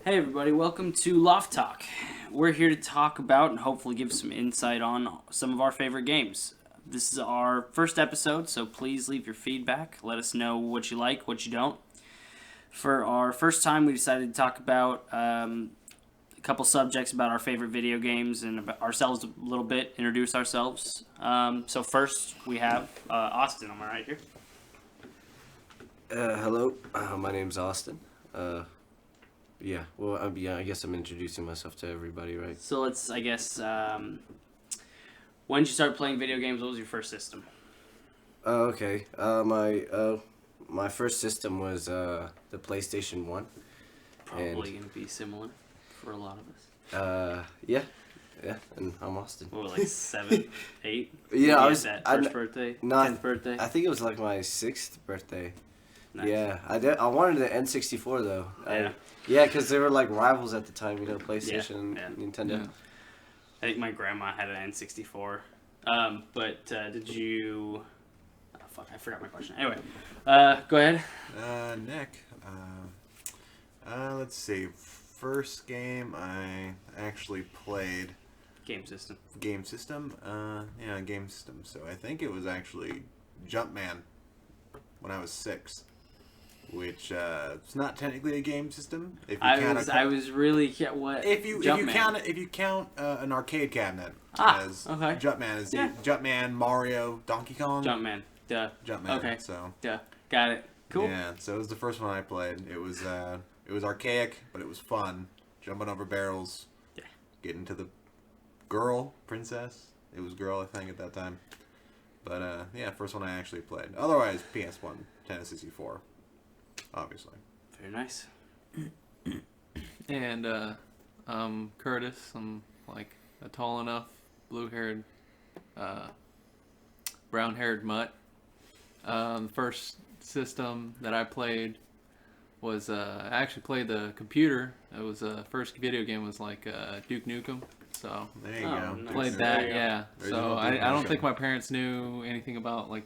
Hey everybody, welcome to Loft Talk. We're here to talk about and hopefully give some insight on some of our favorite games. This is our first episode, so please leave your feedback. Let us know what you like, what you don't. For our first time, we decided to talk about a couple subjects about our favorite video games and about ourselves a little bit, introduce ourselves. So first, we have Austin. Am I right here? Hello, my name's Austin. I guess I'm introducing myself to everybody, right? So let's, when did you start playing video games? What was your first system? Okay. My first system was the PlayStation 1. Probably going to be similar for a lot of us. Yeah, and I'm Austin. What, like 7, 8? Yeah, I was that first birthday, 10th birthday. I think it was like my 6th birthday. Nice. Yeah, I wanted an N64 though. Yeah. Because they were like rivals at the time, PlayStation, Yeah. Nintendo. Yeah. I think my grandma had an N64. Did you? Oh, fuck, I forgot my question. Anyway, go ahead. Nick. Let's see. First game I actually played. Game system. Game system. Game system. So I think it was actually Jumpman when I was 6. Which it's not technically a game system. If you I was really what? If you count an arcade cabinet as okay. Jumpman is Jumpman, Mario, Donkey Kong. Jumpman. Duh. Jumpman. Okay. So. Duh. Got it. Cool. Yeah. So it was the first one I played. It was archaic, but it was fun. Jumping over barrels. Yeah. Getting to the princess. It was girl, I think, at that time. But first one I actually played. Otherwise, PS1, Nintendo 64. Obviously. Very nice. And I'm Curtis. I'm like a tall enough, blue-haired, brown-haired mutt. The first system that I played was I actually played the computer. It was first video game was like Duke Nukem. So there you go. Nice. Played that, yeah. So I don't think my parents knew anything about like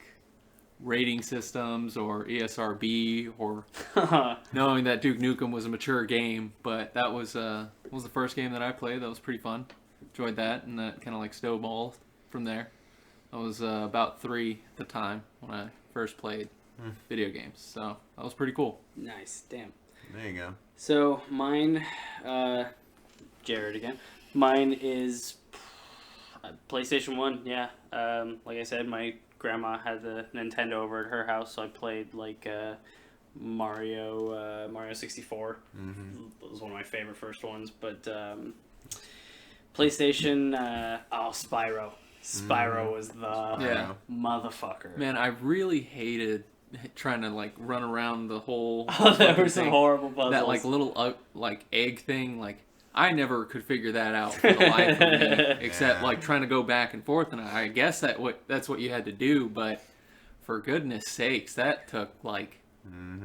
rating systems or ESRB or knowing that Duke Nukem was a mature game, but that was the first game that I played. That was pretty fun. Enjoyed that, and that kind of like snowballed from there. I was about 3 at the time when I first played video games, so that was pretty cool. Nice. Damn. There you go. So mine, Jared again. Mine is PlayStation 1. Yeah. Like I said, my grandma had the Nintendo over at her house, so I played like Mario 64. Mm-hmm. That was one of my favorite first ones. But PlayStation, Spyro. Spyro was the motherfucker. Man, I really hated trying to like run around the whole. There were some horrible puzzles. That like little like egg thing, like I never could figure that out for the life of me, except like trying to go back and forth, and I guess that's what you had to do, but for goodness sakes, that took like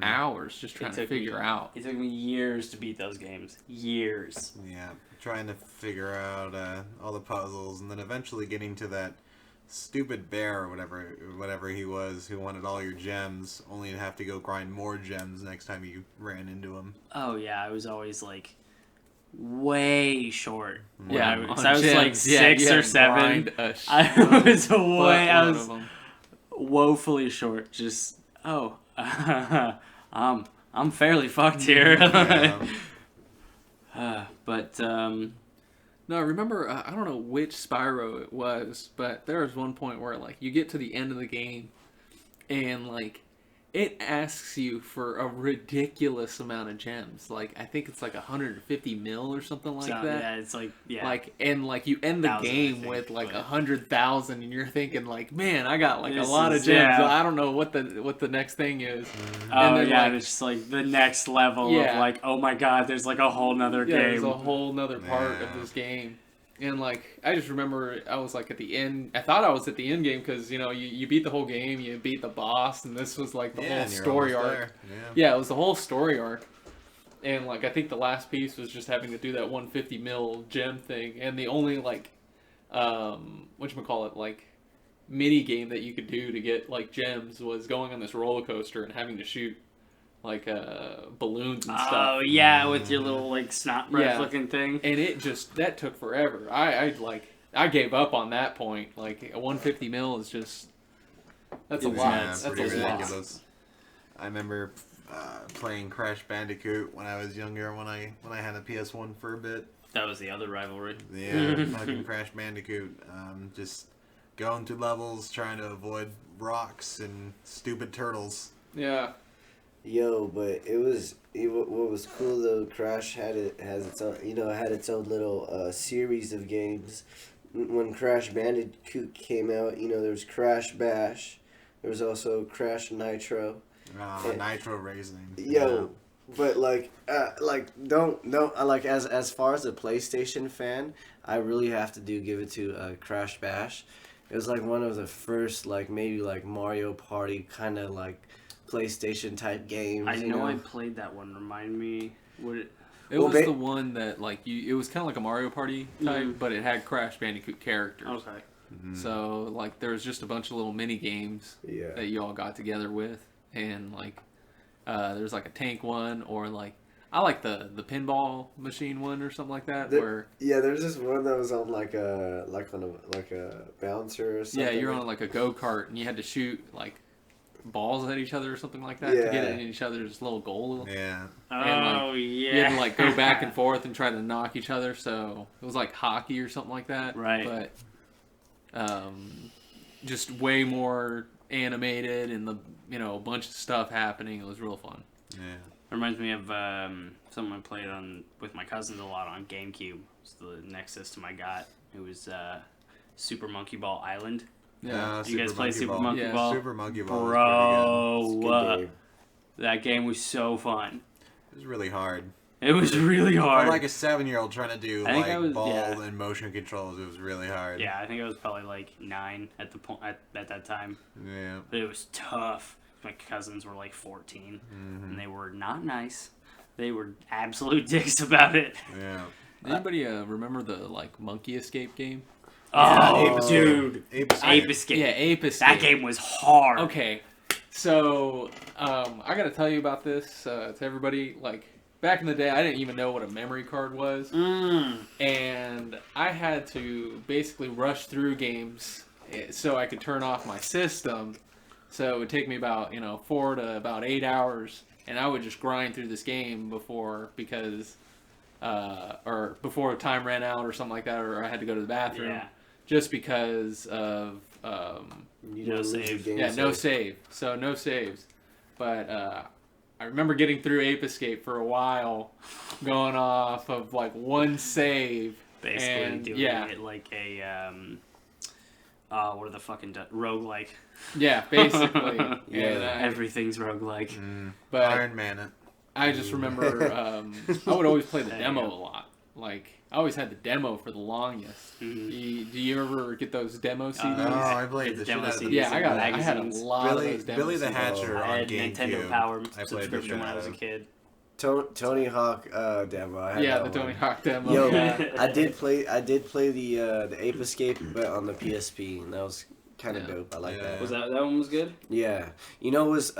hours just trying to figure out. It took me years to beat those games. Years. Yeah, trying to figure out all the puzzles, and then eventually getting to that stupid bear or whatever he was, who wanted all your gems, only to have to go grind more gems next time you ran into him. Oh yeah, I was always like way short. Yeah, I was like 6 or 7. I was woefully short. Just I'm fairly fucked here. No, I remember, I don't know which Spyro it was, but there was one point where like you get to the end of the game and like it asks you for a ridiculous amount of gems. Like I think it's like 150 mil or something like that. Yeah, it's like Like and like you end the game with like 100,000, and you're thinking like, man, I got like a lot of gems. Yeah. I don't know what the next thing is. And then, and it's just like the next level of like, oh my god, there's like a whole nother game. There's a whole nother part of this game. And, like, I just remember I was, like, at the end. I thought I was at the end game because, you beat the whole game. You beat the boss. And this was, like, the whole story arc. Yeah, it was the whole story arc. And, like, I think the last piece was just having to do that 150 mil gem thing. And the only, like, whatchamacallit, like, mini game that you could do to get, like, gems was going on this roller coaster and having to shoot like balloons and stuff. Oh yeah, with your little like snot breath looking thing. And that took forever. I gave up on that point. Like a 150 mil is just that's a lot. Yeah, That's pretty a lot. ridiculous. I remember playing Crash Bandicoot when I was younger. When I had a PS1 for a bit. That was the other rivalry. Yeah, fucking Crash Bandicoot. Just going through levels, trying to avoid rocks and stupid turtles. Yeah. Yo, but what was cool though. Crash had its own little series of games. When Crash Bandicoot came out, there was Crash Bash. There was also Crash Nitro. Nitro Racing. Yo, but as far as a PlayStation fan, I really have to give it to Crash Bash. It was like one of the first maybe Mario Party kind of PlayStation type games. I know I played that one. Remind me what it. It was the one that it was kind of like a Mario Party type, but it had Crash Bandicoot characters. Okay. Mm-hmm. So there was just a bunch of little mini games that you all got together with, and there's a tank one, or I like the pinball machine one or something like that. There's this one that was on a bouncer or something. Yeah, you're on a go kart and you had to shoot balls at each other or something like that to get it in each other's little goal. Yeah. And, You had to go back and forth and try to knock each other. So it was like hockey or something like that. Right. But just way more animated and a bunch of stuff happening. It was real fun. Yeah. Reminds me of something I played with my cousins a lot on GameCube. It's the next system I got. It was Super Monkey Ball Island. Yeah. Did you guys play Super Ball. Monkey Yeah. Ball? Super Monkey Ball. Bro, It's a good game. that game was so fun. It was really hard. It was really hard. For a 7-year-old trying to do ball and motion controls, it was really hard. Yeah, I think I was probably 9 at the point at that time. Yeah. But it was tough. My cousins were 14, and they were not nice. They were absolute dicks about it. Yeah. Anybody remember the Monkey Escape game? Oh, dude. Ape Escape. Yeah, Ape Escape. That game was hard. Okay, so I gotta tell you about this to everybody. Back in the day, I didn't even know what a memory card was, and I had to basically rush through games so I could turn off my system. So it would take me about 4 to about 8 hours, and I would just grind through this game before time ran out or something like that, or I had to go to the bathroom. Yeah. Just because of No save. no save. So no saves. But I remember getting through Ape Escape for a while, going off of one save. Basically and, doing it like a what are the fucking roguelike? Yeah, basically. Yeah. Everything's roguelike. But Iron Man it. I just remember I would always play the There you demo go. a lot. I always had the demo for the longest. Mhm. Do you ever get those demo CDs? No, I played It's the shit demo out of CDs. the Yeah, I had a magazines. lot of those demo Billy the CDs. Hatcher I on had GameCube. Nintendo Power I played the subscription shit when I out was a of. kid. Tony Hawk demo. I had Yeah, that the one. Tony Hawk demo. Yo, Yeah. I did play the Ape Escape, but on the PSP, and that was kind of Yeah. dope. I like Yeah. that. Was that one was good? Yeah, it was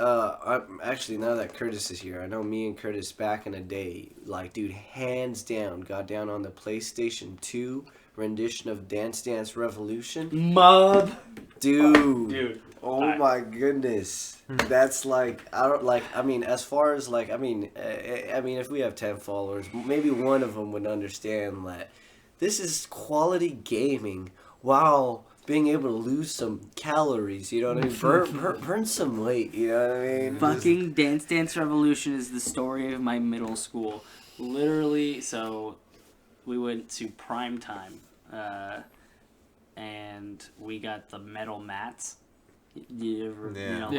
actually, now that Curtis is here, I know me and Curtis back in the day, dude, hands down, got down on the PlayStation 2 rendition of Dance Dance Revolution. Mob. Dude. Oh Alright. my goodness. That's I don't I mean, as far as I mean, if we have 10 followers, maybe one of them would understand that this is quality gaming while being able to lose some calories, you know what I mean? Burn some weight, you know what I mean? Fucking Dance Dance Revolution is the story of my middle school. Literally, so we went to prime time, and we got the metal mats. You ever, Yeah.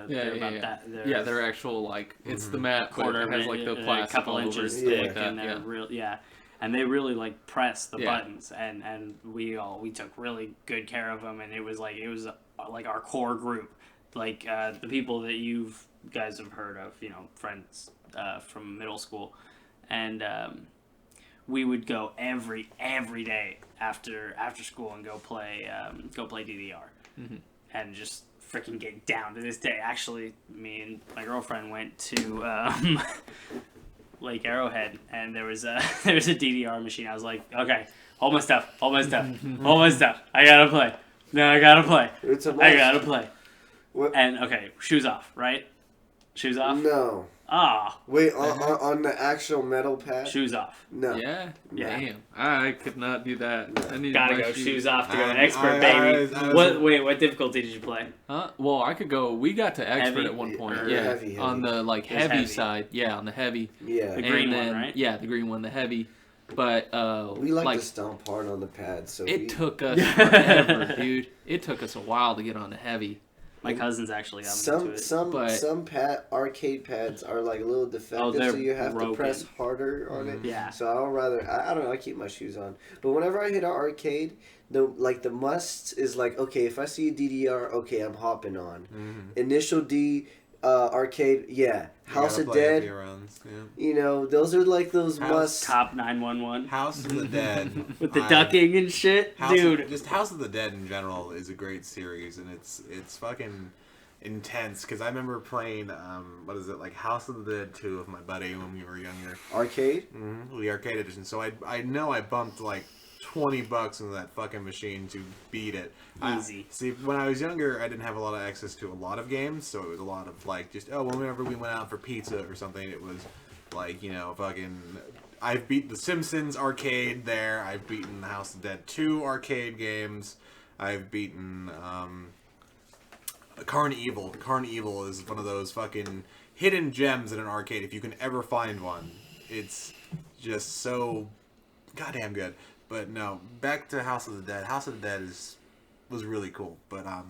they're about Yeah. that. Yeah, they're actual it's the mat, but quarter it has the a plastic couple all over inches it, thick, like that. and they're Yeah. real, and they really press the Yeah. buttons, and we took really good care of them, and it was our core group, the people that you guys have heard of, friends from middle school, and we would go every day after school and go play DDR, and just freaking get down to this day. Actually, me and my girlfriend went to Lake Arrowhead, and there was a DDR machine. I was like, okay, hold my stuff. I gotta play. No, I gotta play. It's a I gotta play. What? And okay, shoes off, right? Shoes off. No. Ah, Wait, on the actual metal pad? shoes off. No. Yeah? Yeah. Damn. I could not do that. I need Gotta my go shoes off to go I- expert, I- baby. I was- What difficulty did you play? Huh? Well, I could go. We got to expert Heavy? at one point. Or Yeah. heavy. On the like It was heavy heavy. side. Yeah, on the heavy. Yeah. The green And one, then- right? Yeah, the green one, the heavy. But We like to stomp hard on the pad, so it we, took us forever, dude. It took us a while to get on the heavy. My cousins actually got me into it. But- some arcade pads are like a little defective, they're so you have broken. to press harder on it. Yeah. So I don't know. I keep my shoes on, but whenever I hit an arcade, the must is like, okay, if I see a DDR, okay, I'm hopping on. Initial D, arcade, yeah. House of Dead, you know, those are like those musts. Cop 911 House of the Dead. with the ducking and shit, dude. Just House of the Dead in general is a great series, and it's fucking intense. Because I remember playing, what is it, like House of the Dead 2 with my buddy when we were younger. Arcade? The arcade edition. So I know I bumped like $20 into that fucking machine to beat it. Easy. See, when I was younger, I didn't have a lot of access to a lot of games, so it was a lot of like just whenever we went out for pizza or something, it was like, you know, fucking. I've beat the Simpsons arcade there. I've beaten the House of Dead 2 arcade games. I've beaten Carnival. Carnival is one of those fucking hidden gems in an arcade if you can ever find one. It's just so goddamn good. But no, back to House of the Dead. House of the Dead was really cool, but I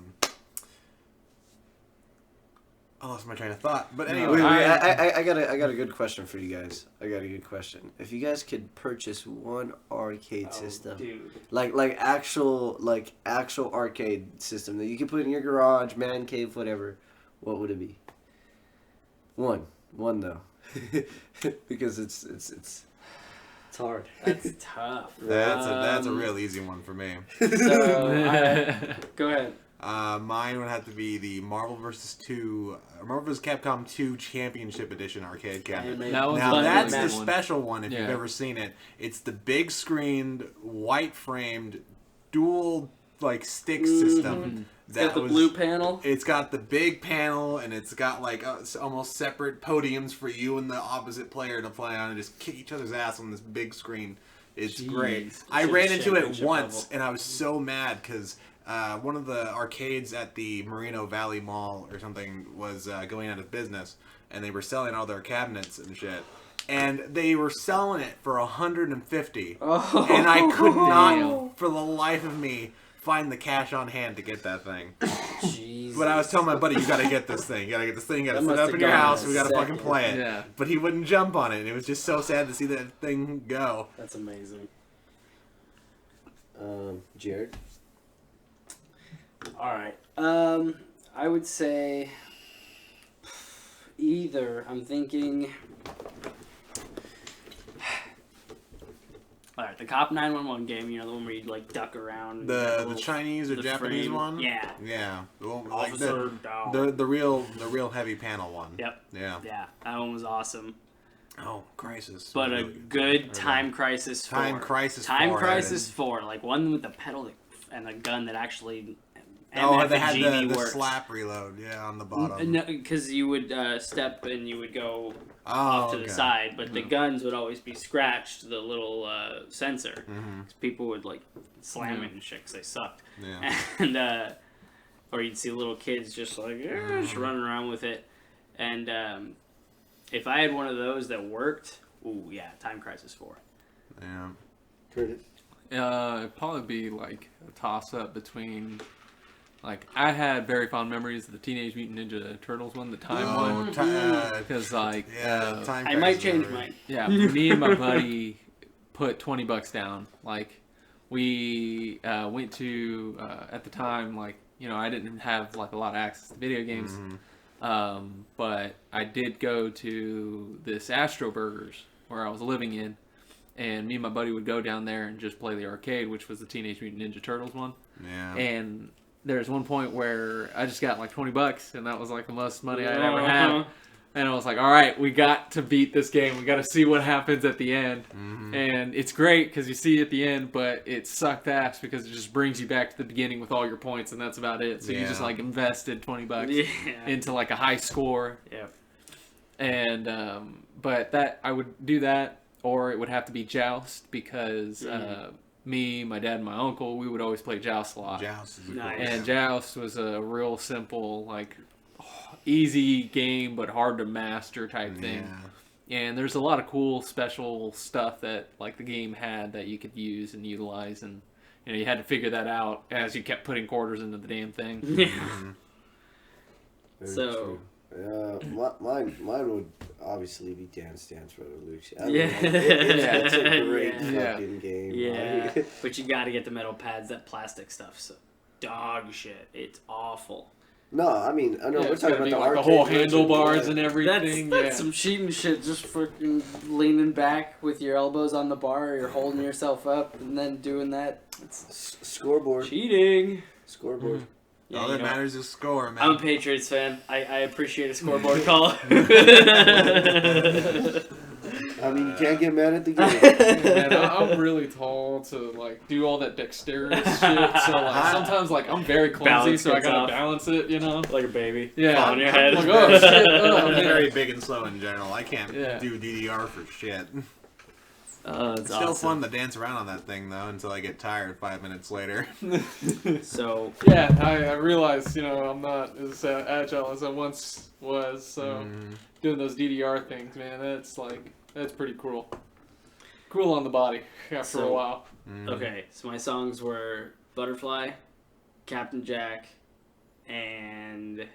lost my train of thought. But anyway, I got a good question for you guys. I got a good question. If you guys could purchase one arcade system, Dude. like actual arcade system that you could put in your garage, man cave, whatever, what would it be? One though, because it's hard. That's tough. that's a real easy one for me. Go ahead. Mine would have to be the Marvel vs. Capcom 2 Championship Edition arcade cabinet. That was Now fun. that's Really the good one. special one if Yeah. you've ever seen it. It's the big screened, white framed, dual like stick system. Got the blue panel. It's got the big panel, and it's got like almost separate podiums for you and the opposite player to play on, and just kick each other's ass on this big screen. It's great. I Should've ran into it championship once, level. and I was so mad because one of the arcades at the Moreno Valley Mall or something was going out of business, and they were selling all their cabinets and shit. And they were selling it for $150, and I could not, for the life of me, find the cash on hand to get that thing. Jeez. But I was telling my buddy, you gotta get this thing. You gotta get this thing. You gotta That set it must up have in your gone in house. a We gotta second. fucking play it. Yeah. But he wouldn't jump on it. And it was just so sad to see that thing go. That's amazing. Jared. All right. I would say either. I'm thinking. All right, the Cop 911 game. You know, the one where you like duck around. The Chinese or the Japanese frame. one. Yeah. Yeah. The one, like Officer down. the real heavy panel one. Yep. Yeah. Yeah, that one was awesome. Oh, Crisis. But a Really good Time Crisis 4. Time Crisis 4. Time Crisis 4, like one with the pedal and the gun that actually. Oh, they had MF&GB the worked. slap reload. Yeah, on the bottom. No, because you would step and you would go Oh, off to okay. the side, but the guns would always be scratched, the little sensor. Mhm. 'Cause people would like slam it and shit because they sucked. Yeah. And or you'd see little kids just like just running around with it. And if I had one of those that worked, ooh yeah, Time Crisis 4. Yeah. Curtis. It'd probably be like a toss up between. Like, I had very fond memories of the Teenage Mutant Ninja Turtles one, the time one. Because, like, Time I might Crisis change are- mine. yeah, me and my buddy put $20 down. Like, we went to, at the time, like, you know, I didn't have, like, a lot of access to video games. But I did go to this Astro Burgers where I was living in. And me and my buddy would go down there and just play the arcade, which was the Teenage Mutant Ninja Turtles one. Yeah. And there's one point where I just got like $20, and that was like the most money I'd ever had. And I was like, all right, we got to beat this game. We got to see what happens at the end. Mm-hmm. And it's great because you see at the end, but it sucked ass because it just brings you back to the beginning with all your points, and that's about it. So you just like invested $20 into like a high score. Yeah. And but that I would do that, or it would have to be Joust because me, my dad, and my uncle, we would always play Joust a lot. Joust is Nice. And Joust was a real simple, like, easy game but hard to master type thing. And there's a lot of cool special stuff that like the game had that you could use and utilize, and you had to figure that out as you kept putting quarters into the damn thing. Yeah. Very So true. Mine would obviously be Dance Dance Revolution. I mean, Yeah. it's a great Yeah. fucking game. yeah, Like, but you got to get the metal pads. That plastic stuff's dog shit. It's awful. no, I mean, I know we're It's talking gotta about be, the like, the whole arcade version, handlebars yeah. and everything. That's some cheating shit. Just freaking leaning back with your elbows on the bar. You're holding yourself up and then doing that. It's Scoreboard. cheating. Scoreboard. Yeah, All you that know, matters is score, man. I'm a Patriots fan. I appreciate a scoreboard call. I mean, you can't get mad at the game. And I'm really tall to like do all that dexterous shit. So like sometimes like I'm very clumsy, Balance so I gets gotta off. balance it. Like a baby. Yeah. On your head. I'm like, oh shit. Oh, I'm man. very big and slow in general. I can't Yeah. do DDR for shit. It's It's still awesome. fun to dance around on that thing though until I get tired 5 minutes later. So Yeah, I realize, I'm not as agile as I once was, so doing those DDR things, man, that's pretty cool. Cool on the body after a while. okay, so my songs were Butterfly, Captain Jack, and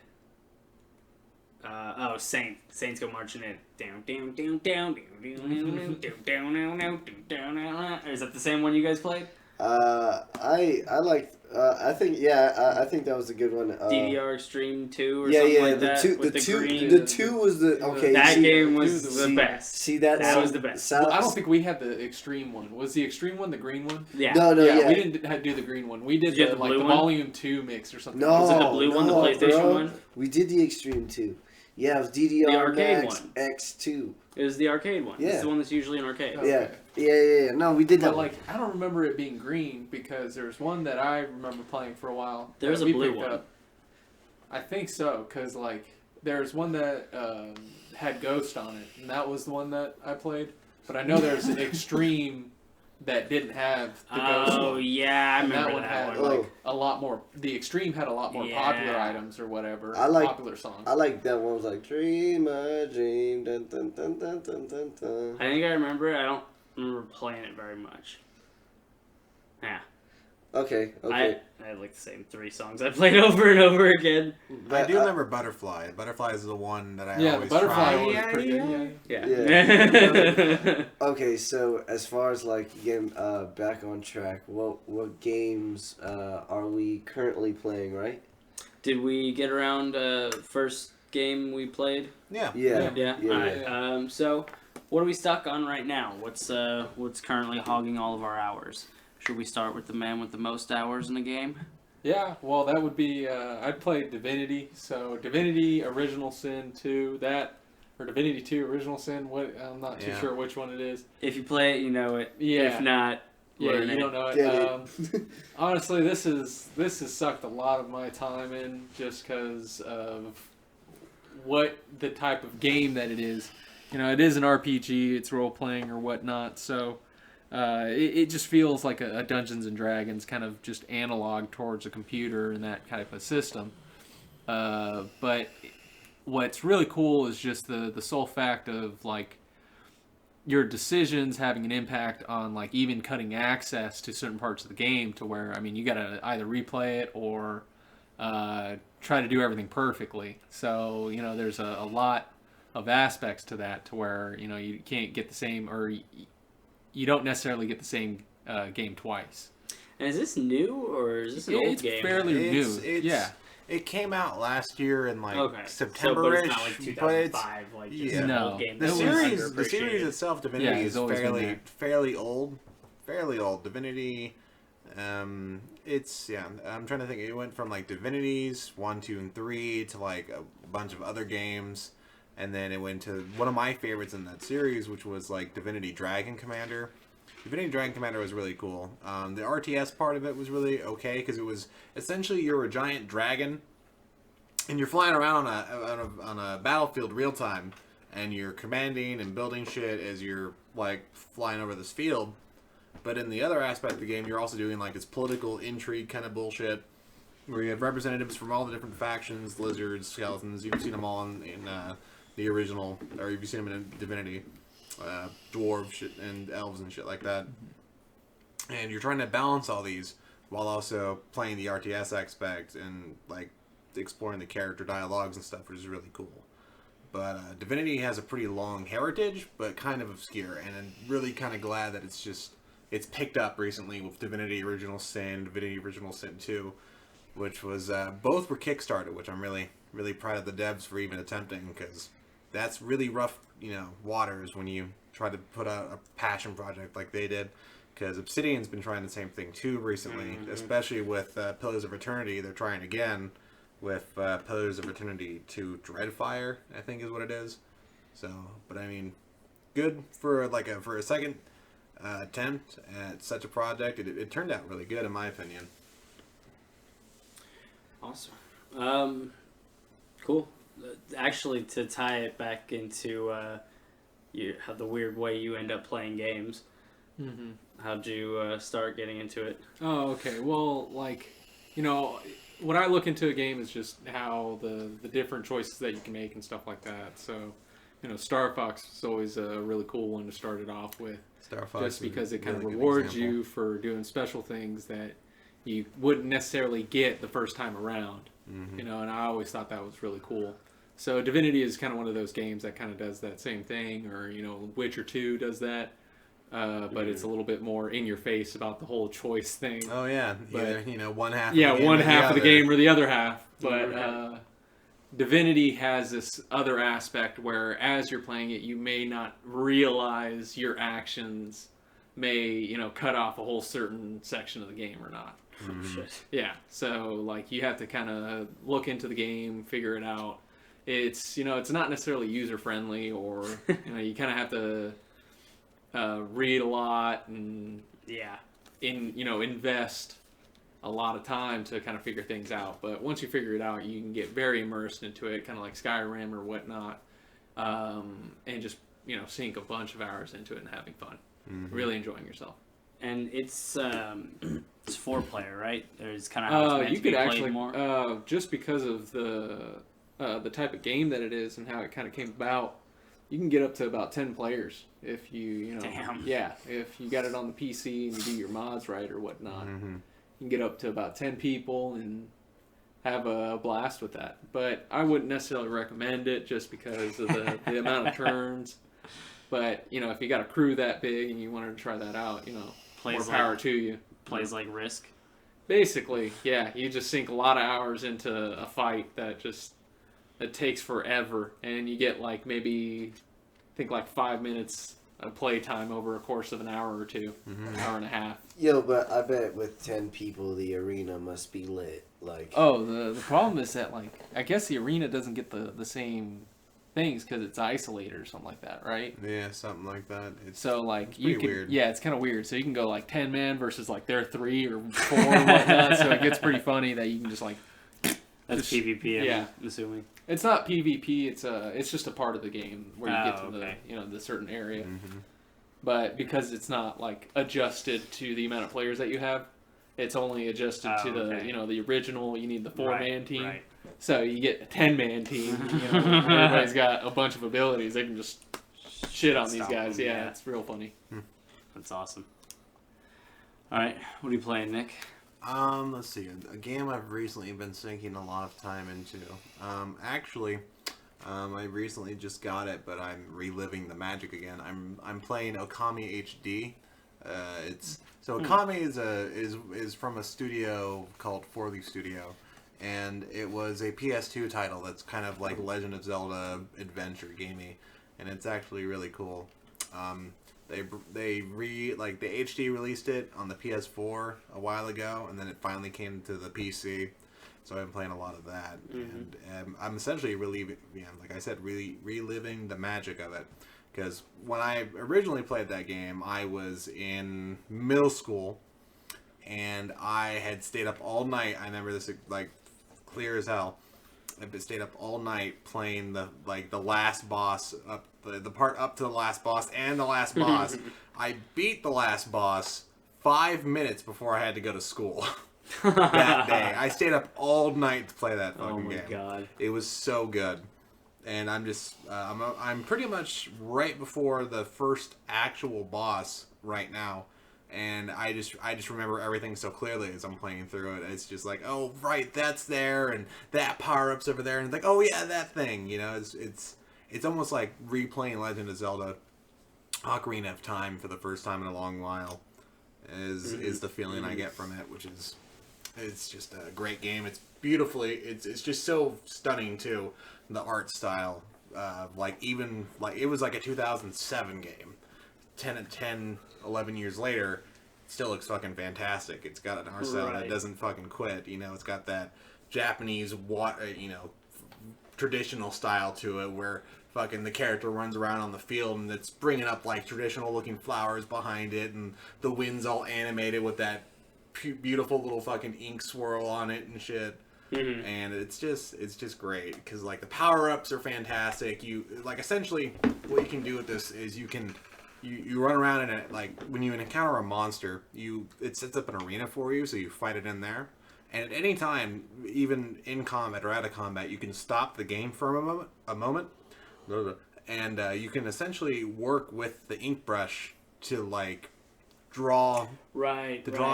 Saints Go Marching In. Down, down, down, down, down, down, down, down, down, down, down, down. Is that the same one you guys played? I liked. I think I think that was a good one. DDR Extreme 2 or yeah, something yeah. like the that. two, with the two, green. the two was the okay. That see, game was see- the best. See that? That was the best. Well, I don't think we had the extreme one. Was the extreme one the green one? Yeah. No, We didn't do the green one. We did Did you have the the blue the one? volume 2 mix or something. No, Was it the blue one, the no, PlayStation bro. one? We did the Extreme 2. Yeah, it was DDR The arcade Max one. X2. It was the arcade one. Yeah. It's the one that's usually in arcade. Okay. Yeah. No, we did that. But I don't remember it being green because there's one that I remember playing for a while. There's that a we blue picked one. up. I think so, because there's one that had Ghost on it, and that was the one that I played. But I know there's an Extreme that didn't have the Ghost Oh one. yeah, I And remember that one that had one. a lot more. The Extreme had a lot more popular Yeah. items or whatever. I like- popular songs. I like that one. Was like Dream a Dream. Dun, dun, dun, dun, dun, dun, dun. I think I remember it. I don't remember playing it very much. Yeah. Okay. I had like the same 3 songs I played over and over again. I do remember Butterfly. Butterfly is the one that I Yeah, the always Butterfly try. was Yeah, pretty yeah. good. Yeah. Okay, so as far as getting back on track, what games are we currently playing? Right? Did we get around first game we played? Yeah. Yeah. Yeah. Yeah. All right. So, what are we stuck on right now? What's currently hogging all of our hours? Should we start with the man with the most hours in the game? Yeah, well, that would be, I played Divinity, so Divinity Original Sin 2, or Divinity 2 Original Sin, I'm not too sure which one it is. If you play it, you know it. Yeah. If not, Yeah, learn you it. don't know Get it. it. Honestly, this has sucked a lot of my time in just because of what the type of game that it is. It is an RPG, it's role-playing or whatnot, so it just feels like a Dungeons and Dragons kind of just analog towards a computer and that type of system. But what's really cool is just the sole fact of your decisions having an impact on even cutting access to certain parts of the game to where you gotta either replay it or try to do everything perfectly. So there's a lot of aspects to that to where you can't get the same, or you don't necessarily get the same game twice. And is this new or is this an old It's game? fairly new. Yeah. It came out last year in Okay. September-ish, So, but it's not but it's 2005, just yeah. an No. old game. the that was series. The underappreciated. series itself, Divinity, Yeah, it's is always been there. fairly old. Fairly old. Divinity. I'm trying to think. It went from like Divinities 1, 2, and 3 to like a bunch of other games, and then it went to one of my favorites in that series, which was like Divinity Dragon Commander. Divinity Dragon Commander was really cool. The RTS part of it was really okay because it was essentially you're a giant dragon, and you're flying around on a battlefield real time, and you're commanding and building shit as you're like flying over this field. But in the other aspect of the game, you're also doing like this political intrigue kind of bullshit, where you have representatives from all the different factions, lizards, skeletons. You've seen them all in the original, or you've seen them in Divinity, dwarves shit and elves and shit like that. And you're trying to balance all these while also playing the RTS aspect and like exploring the character dialogues and stuff, which is really cool. But Divinity has a pretty long heritage, but kind of obscure, and I'm really kind of glad that it's picked up recently with Divinity Original Sin, Divinity Original Sin 2, which was both were Kickstarted, which I'm really really proud of the devs for even attempting, because that's really rough, waters when you try to put out a passion project like they did. Because Obsidian's been trying the same thing too recently, especially with Pillars of Eternity. They're trying again with Pillars of Eternity 2 Dreadfire, I think is what it is. So, but I mean, good for a second attempt at such a project. It turned out really good in my opinion. Awesome. Cool. Actually, to tie it back into how the weird way you end up playing games. Mm-hmm. How'd you start getting into it? Oh, okay. Well, when I look into a game, is just how the different choices that you can make and stuff like that. So, Star Fox is always a really cool one to start it off with. Star Fox just because it kind really of rewards you for doing special things that you wouldn't necessarily get the first time around. Mm-hmm. And I always thought that was really cool. So Divinity is kind of one of those games that kind of does that same thing, or Witcher 2 does that. But it's a little bit more in your face about the whole choice thing. Oh yeah, but, either one half. Yeah, of the game one or half of the other. game or the other half. But Divinity has this other aspect where, as you're playing it, you may not realize your actions may cut off a whole certain section of the game or not. Oh, shit. Yeah, so you have to kind of look into the game, figure it out. It's it's not necessarily user friendly, or you kind of have to read a lot and invest a lot of time to kind of figure things out. But once you figure it out, you can get very immersed into it, kind of like Skyrim or whatnot, and just sink a bunch of hours into it and having fun, really enjoying yourself. And it's 4-player, right? There's kind of how it's meant you to be could played actually more. just because of the type of game that it is and how it kind of came about. You can get up to about 10 players if you Damn. Yeah, if you got it on the PC and you do your mods right or whatnot. Mm-hmm. You can get up to about 10 people and have a blast with that. But I wouldn't necessarily recommend it just because of the amount of turns. But, if you got a crew that big and you wanted to try that out, more power to you. Plays like Risk. Basically, yeah. You just sink a lot of hours into a fight that takes forever, and you get maybe 5 minutes of play time over a course of an hour or two, hour and a half. Yo, but I bet with 10 people, the arena must be lit. The problem is that I guess the arena doesn't get the same things because it's isolated or something like that, right? Yeah, something like that. It's you can weird. Yeah, it's kind of weird. So you can go 10 man versus their 3 or 4 and whatnot. So it gets pretty funny that you can just That's PvP. I'm assuming. It's not PvP. It's just a part of the game where you get to the certain area. Mm-hmm. But because it's not adjusted to the amount of players that you have, it's only adjusted to the original. You need the 4-man team. Right. So you get a 10-man team. Everybody's got a bunch of abilities. They can just shit on these Stop guys. them, Yeah, it's real funny. That's awesome. All right, what are you playing, Nick? Let's see. A game I've recently been sinking a lot of time into. I recently just got it, but I'm reliving the magic again. I'm playing Okami HD. Okami is from a studio called 4-Leaf Studio, and it was a PS2 title that's kind of like Legend of Zelda adventure gamey, and it's actually really cool. They the HD released it on the PS4 a while ago, and then it finally came to the PC. So I've been playing a lot of that, and I'm essentially reliving the magic of it. Because when I originally played that game, I was in middle school, and I had stayed up all night. I remember this like clear as hell. I stayed up all night playing the last boss, the part up to the last boss and the last boss. I beat the last boss 5 minutes before I had to go to school. That day, I stayed up all night to play that fucking game. Oh my god, it was so good, and I'm pretty much right before the first actual boss right now, and I just remember everything so clearly as I'm playing through it. It's just like, oh right, that's there, and that power up's over there, and it's like, oh yeah, that thing. You know, it's almost like replaying Legend of Zelda: Ocarina of Time for the first time in a long while. Is the feeling I get from it, which is. It's just a great game. It's it's just so stunning too. The art style, it was like a 2007 game. 11 years later, it still looks fucking fantastic. It's got an art style that doesn't fucking quit. You know, it's got that Japanese, traditional style to it where fucking the character runs around on the field and it's bringing up like traditional looking flowers behind it, and the wind's all animated with that beautiful little fucking ink swirl on it and shit. And it's just great because like the power-ups are fantastic. You like essentially what you can do with this is you run around and like when you encounter a monster, it sets up an arena for you, so you fight it in there, and at any time, even in combat or out of combat, you can stop the game for a moment, and you can essentially work with the ink brush to like draw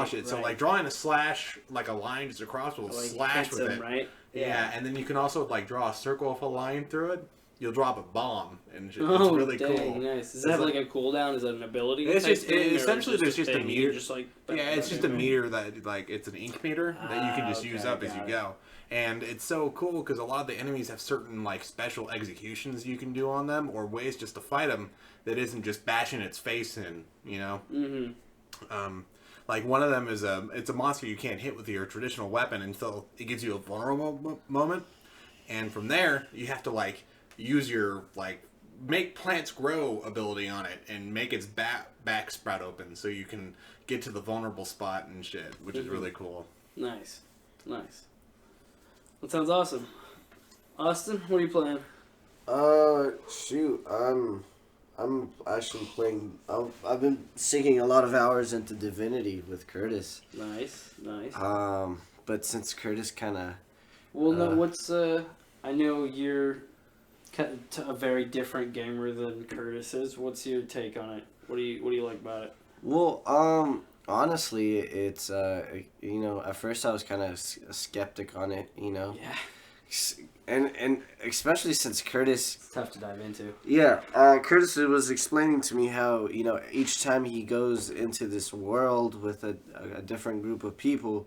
shit. So like drawing a slash, like a line just across will slash with it. Right? Yeah, and then you can also like draw a circle with a line through it. You'll drop a bomb, and it's really cool. Nice. Does it have like a cooldown? Is that an ability? It's just essentially there's just a meter. Just like it's just a meter that like it's an ink meter that you can just use up as you go. And it's so cool because a lot of the enemies have certain like special executions you can do on them, or ways just to fight them that isn't just bashing its face in. You know. Like one of them is it's a monster you can't hit with your traditional weapon until it gives you a vulnerable moment, and from there you have to like use your like make plants grow ability on it and make its back sprout open so you can get to the vulnerable spot and shit, which is really cool. Nice. That sounds awesome. Austin, what are you playing? Shoot, I'm actually playing. I've been sinking a lot of hours into Divinity with Curtis. Nice. But since Curtis kind of. Well, no. What's I know you're a very different gamer than Curtis is. What's your take on it? What do you like about it? Well, honestly, it's at first I was kind of a skeptic on it. Yeah. And especially since Curtis... It's tough to dive into. Yeah, Curtis was explaining to me how, each time he goes into this world with a different group of people,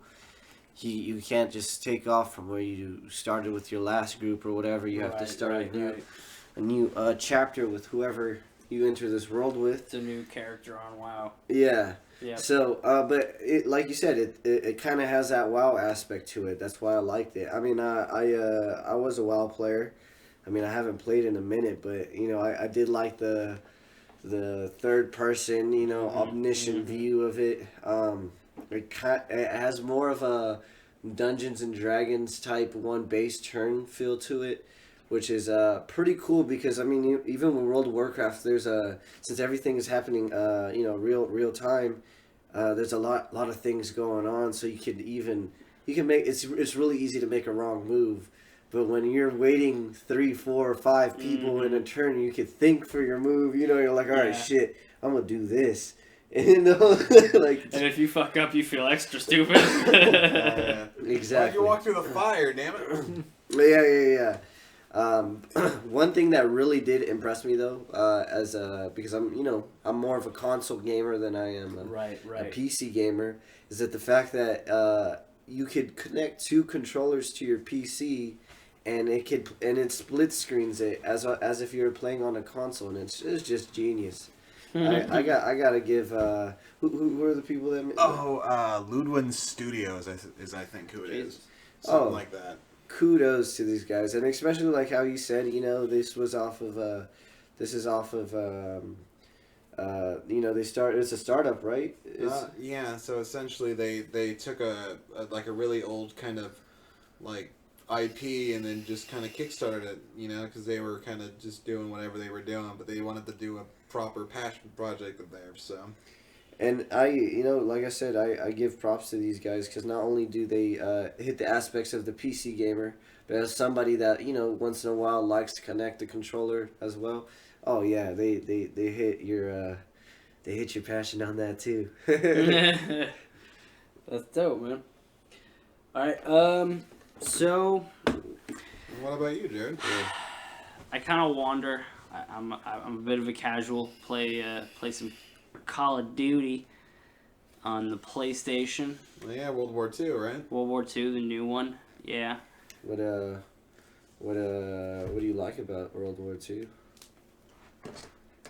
you can't just take off from where you started with your last group or whatever. You have to start a new chapter with whoever you enter this world with. It's a new character on WoW. Yeah. Yeah. So, but it, like you said, it kind of has that WoW aspect to it. That's why I liked it. I mean, I was a WoW player. I mean, I haven't played in a minute, but I did like the third person, omniscient view of it. It has more of a Dungeons and Dragons type one base turn feel to it, which is pretty cool because I mean even with World of Warcraft there's since everything is happening real time, there's a lot of things going on, so you can make it's really easy to make a wrong move, but when you're waiting 3, 4, 5 people in a turn, you can think for your move. You're like, all right, shit, I'm gonna do this. And if you fuck up, you feel extra stupid. Exactly. Why'd you walk through the fire, damn Yeah. it? One thing that really did impress me though, because I'm more of a console gamer than I am a PC gamer, is that the fact that you could connect 2 controllers to your PC, and it split screens it as if you were playing on a console, and it's just genius. I gotta give who are the people that made Ludwin Studios is I think who it is. Something like that. Kudos to these guys, and especially like how you said, this is off of it's a startup, right? Yeah, so essentially they took a really old kind of like IP and then just kind of kickstarted it, because they were kind of just doing whatever they were doing, but they wanted to do a proper passion project of theirs, so. And like I said, I give props to these guys because not only do they hit the aspects of the PC gamer, but as somebody that, once in a while likes to connect the controller as well. Oh yeah, they hit your passion on that too. That's dope, man. All right, so. What about you, Jared? I kind of wander. I'm a bit of a casual. Play some Call of Duty on the PlayStation. Well, yeah, World War II, right? World War II, the new one. Yeah. What do you like about World War II?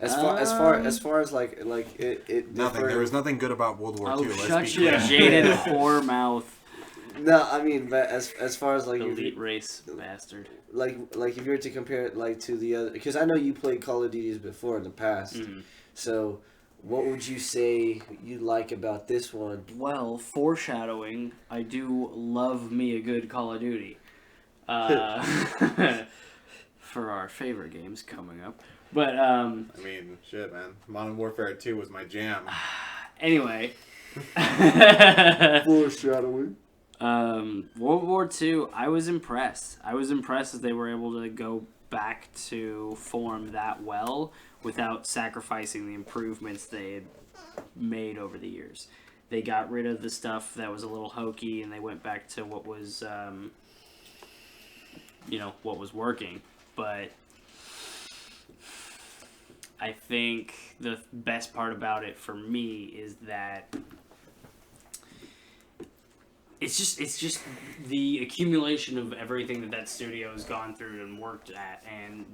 As far as like it nothing. There was nothing good about World War II. Shut your jaded whore mouth. No, I mean, but as far as like elite race bastard. Like if you were to compare it like to the other, because I know you played Call of Duties before in the past, so what would you say you like about this one? Well, foreshadowing, I do love me a good Call of Duty. For our favorite games coming up. But, I mean, shit, man. Modern Warfare 2 was my jam. Anyway. Foreshadowing. World War II, I was impressed. I was impressed that they were able to go back to form that well without sacrificing the improvements they had made over the years. They got rid of the stuff that was a little hokey and they went back to what was, what was working. But I think the best part about it for me is that it's just the accumulation of everything that studio has gone through and worked at, and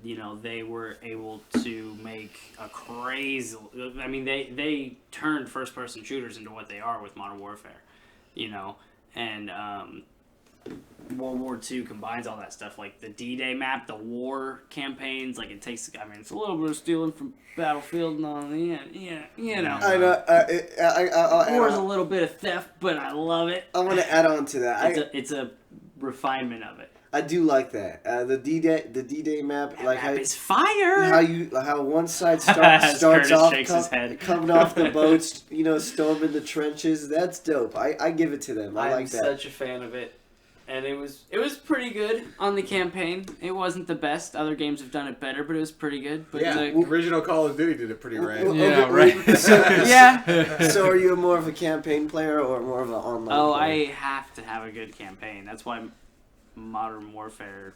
they were able to make a crazy. I mean, they turned first person shooters into what they are with Modern Warfare, and World War II combines all that stuff, like the D-Day map, the war campaigns. Like it takes. I mean, it's a little bit of stealing from Battlefield and all. I know. War's a little bit of theft, but I love it. I want to add on to that. It's a refinement of it. I do like that. The D-Day map, that like map is fire. How one side starts off coming off the boats, storming the trenches. That's dope. I give it to them. I like that. I'm such a fan of it. And it was pretty good on the campaign. It wasn't the best. Other games have done it better, but it was pretty good. But original Call of Duty did it pretty right. So are you more of a campaign player or more of an online player? I have to have a good campaign. That's why Modern Warfare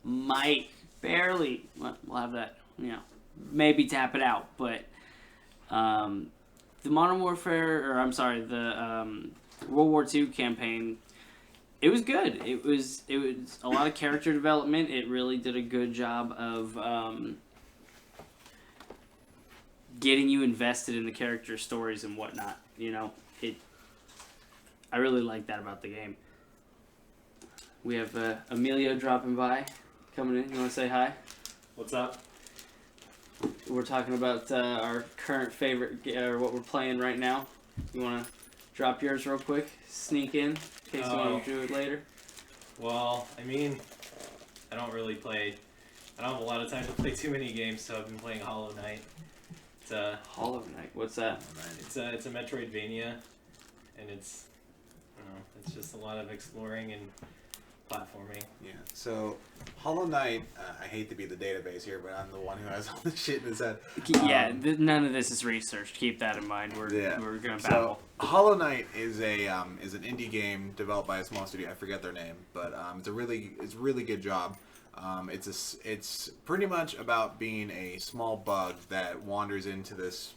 might barely... We'll have that, maybe tap it out. But the Modern Warfare... the World War II campaign... It was good. It was a lot of character development. It really did a good job of getting you invested in the character stories and whatnot. I really like that about the game. We have Emilio dropping by, coming in. You want to say hi? What's up? We're talking about our current favorite, or what we're playing right now. You want to drop yours real quick? Sneak in case you want to do it later. Well, I mean, I don't have a lot of time to play too many games, so I've been playing Hollow Knight. Hollow Knight? What's that? It's a Metroidvania, and it's just a lot of exploring and platforming. Yeah. So Hollow Knight, I hate to be the database here, but I'm the one who has all the shit in his head. None of this is researched. Keep that in mind. We're gonna battle. So Hollow Knight is an indie game developed by a small studio. I forget their name, but it's a really good job. It's pretty much about being a small bug that wanders into this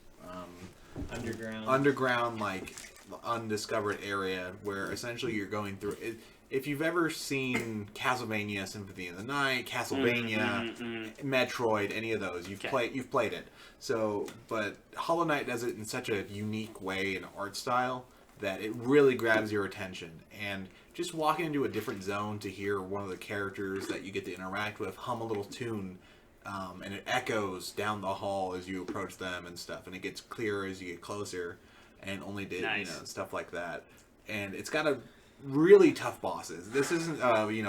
underground like undiscovered area where essentially you're going through it. if you've ever seen Castlevania Symphony of the Night, Castlevania, Metroid, any of those, you've played it. So, but Hollow Knight does it in such a unique way and art style that it really grabs your attention. And just walking into a different zone to hear one of the characters that you get to interact with hum a little tune, and it echoes down the hall as you approach them and stuff, and it gets clearer as you get closer, and only did stuff like that. And it's got a really tough bosses. This isn't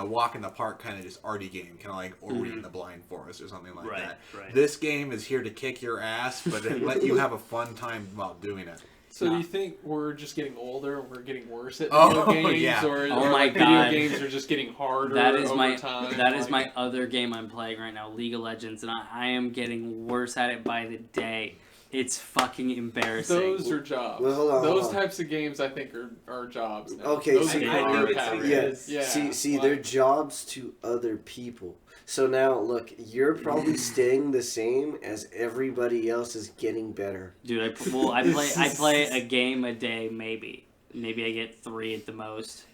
walk in the park kind of just arty game, kind of like Ori in the Blind Forest or something like that. Right. This game is here to kick your ass, but it let you have a fun time while doing it. So do you think we're just getting older and we're getting worse at video games? Yeah. Or my video God. games are just getting harder That is over time? That is my other game I'm playing right now, League of Legends, and I am getting worse at it by the day. It's fucking embarrassing. Those are jobs. Well, hold on, Those types of games, I think, are jobs now. Okay, Those see, are I think it's categories. because- Yeah. See, they're jobs to other people. So now, look, you're probably staying the same as everybody else is getting better. Dude, I play a game a day, maybe. Maybe I get 3 at the most.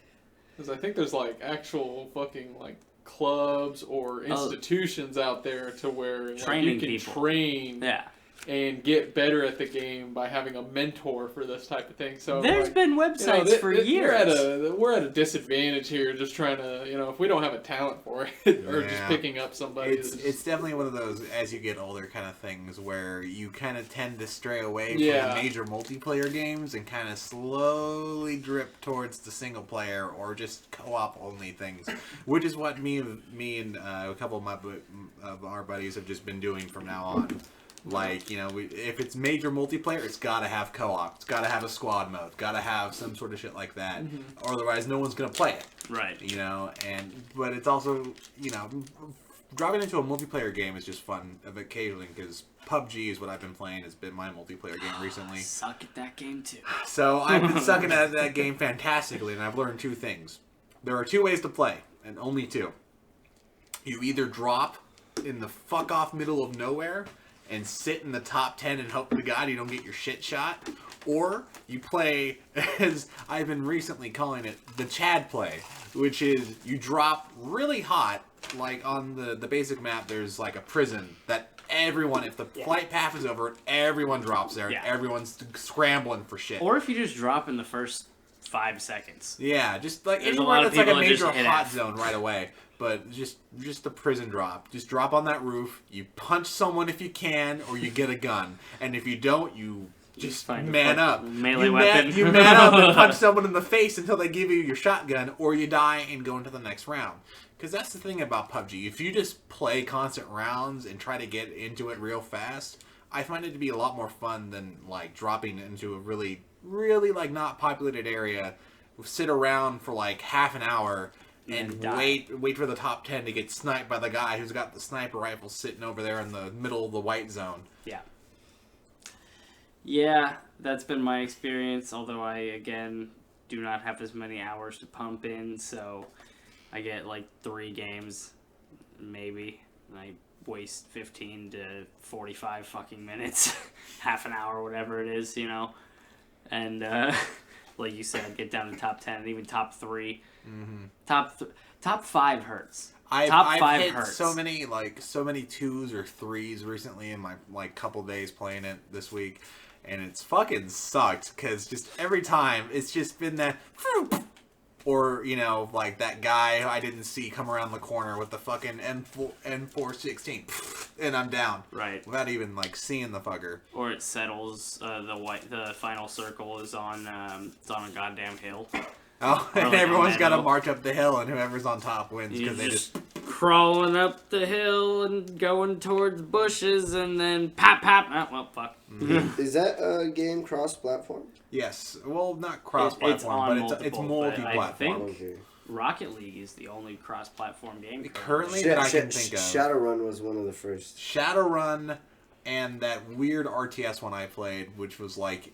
Because I think there's like actual fucking like clubs or institutions out there to where like, Training you can people. train Yeah. and get better at the game by having a mentor for this type of thing. So There's like, been websites for years. We're at a disadvantage here, just trying to, if we don't have a talent for it, or just Yeah. picking up somebody. It's definitely one of those, as you get older, kind of things where you kind of tend to stray away from Yeah. the major multiplayer games and kind of slowly drip towards the single player or just co-op only things, which is what me and a couple of our buddies have just been doing from now on. Like, if it's major multiplayer, it's got to have co-op. It's got to have a squad mode. It's got to have some sort of shit like that. Or otherwise, no one's going to play it. Right. But it's also, dropping into a multiplayer game is just fun occasionally because PUBG is what I've been playing. It's been my multiplayer game recently. Suck at that game too. So I've been sucking at that game fantastically, and I've learned 2 things. There are 2 ways to play, and only 2. You either drop in the fuck-off middle of nowhere and sit in the top 10 and hope to God you don't get your shit shot, or you play, as I've been recently calling it, the Chad play, which is you drop really hot, like on the basic map there's like a prison that everyone, if the flight path is over, everyone drops there, and everyone's scrambling for shit. Or if you just drop in the first 5 seconds. Yeah, just like There's a anywhere lot of that's like a people that just major hit hot F. zone right away. But just the prison drop. Just drop on that roof. You punch someone if you can, or you get a gun. And if you don't, you just find a man up. melee you weapon. You man up and punch someone in the face until they give you your shotgun, or you die and go into the next round. Because that's the thing about PUBG. If you just play constant rounds and try to get into it real fast, I find it to be a lot more fun than like dropping into a really, really like not populated area, sit around for like half an hour and wait for the top 10 to get sniped by the guy who's got the sniper rifle sitting over there in the middle of the white zone. Yeah, that's been my experience, although I, again, do not have as many hours to pump in, so I get like 3 games, maybe, and I waste 15 to 45 fucking minutes, half an hour, whatever it is, and like you said, get down to top 10, even top 3. Top 5 hurts. Top 5 hit hurts. so many 2s or 3s recently in my like couple days playing it this week, and it's fucking sucked because just every time it's just been that, or like that guy who I didn't see come around the corner with the fucking M416, and I'm down. Right. Without even like seeing the fucker. Or it settles. The final circle is on. It's on a goddamn hill. Oh, Or and like everyone's a got to meadow. march up the hill, and whoever's on top wins You're because they just. crawling up the hill and going towards bushes, and then pop. Oh, well, fuck. Is that a game cross-platform? Yes, well, not cross-platform, It's on but it's multiple, but I multi-platform. think- Okay. Rocket League is the only cross-platform game Currently that I can think of. Shadowrun was one of the first. Shadowrun and that weird RTS one I played, which was like,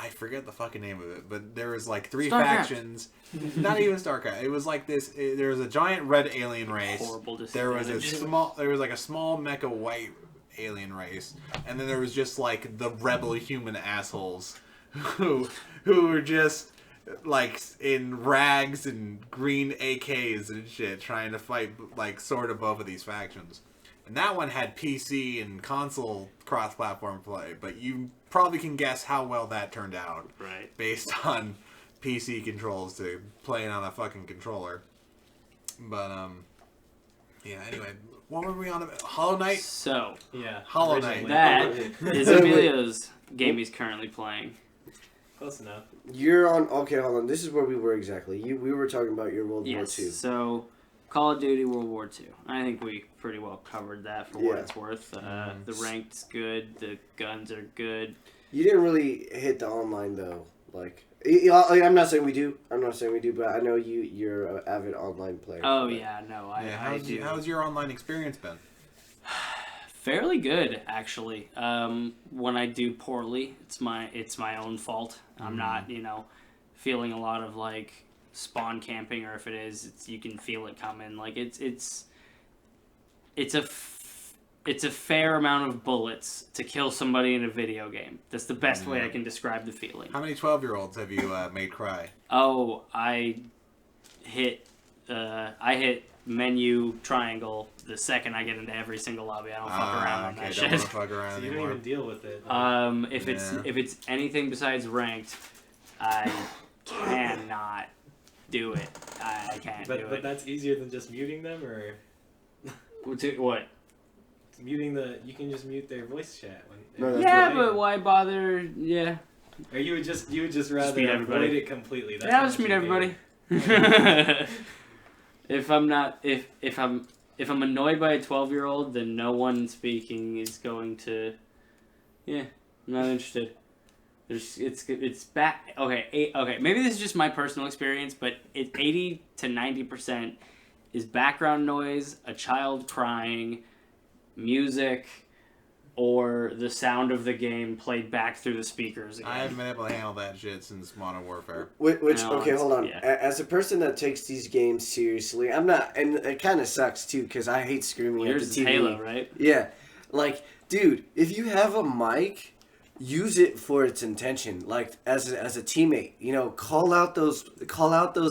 I forget the fucking name of it, but there was like 3 StarCraft. factions. Not even StarCraft. It was like this. There was a giant red alien race. Horrible There was disadvantage. there was like a small mecha white alien race, and then there was just like the rebel human assholes who were just like in rags and green AKs and shit, trying to fight like sort of both of these factions. And that one had PC and console cross-platform play, but you probably can guess how well that turned out. Right. Based on PC controls to playing on a fucking controller. But, yeah, anyway, what were we on about? Hollow Knight? So, Yeah. Hollow originally. Knight. that is Emilio's game he's currently playing. Close enough. You're on. Okay, hold on. This is where we were exactly. We were talking about your World Yes. War II. So, Call of Duty World War II. I think we pretty well covered that for what Yeah. it's worth. The ranked's good. The guns are good. You didn't really hit the online though. Like, I'm not saying we do. I'm not saying we do, but I know you're an avid online player. Oh yeah, no, I do. How's your online experience been? Fairly good, actually. When I do poorly, it's my own fault. I'm not, feeling a lot of like spawn camping, or if it is, you can feel it coming. Like it's a fair amount of bullets to kill somebody in a video game. That's the best way I can describe the feeling. How many 12-year-olds have you made cry? Oh, I hit menu triangle the second I get into every single lobby. I don't fuck around on that Don't shit. wanna fuck around So you don't anymore. even deal with it. If it's anything besides ranked, I cannot do it. I can't do But it. that's easier than just muting them, or What? you can just mute their voice chat. No, that's Yeah, right. but why bother? Yeah. Or you would just rather mute everybody. avoid it completely. That's Yeah, how I'll just much mute you everybody. hate If I'm annoyed by a 12-year-old, then no one speaking is going to. Yeah, I'm not interested. It's back. Okay. Maybe this is just my personal experience, but 80 to 90% is background noise, a child crying, music, or the sound of the game played back through the speakers again. I haven't been able to handle that shit since Modern Warfare. Which No, okay, it's- hold on. yeah. As a person that takes these games seriously, I'm not, and it kind of sucks too because I hate screaming Yours at is the TV. Halo, right? Yeah, like, dude, if you have a mic, use it for its intention. Like as a teammate, call out those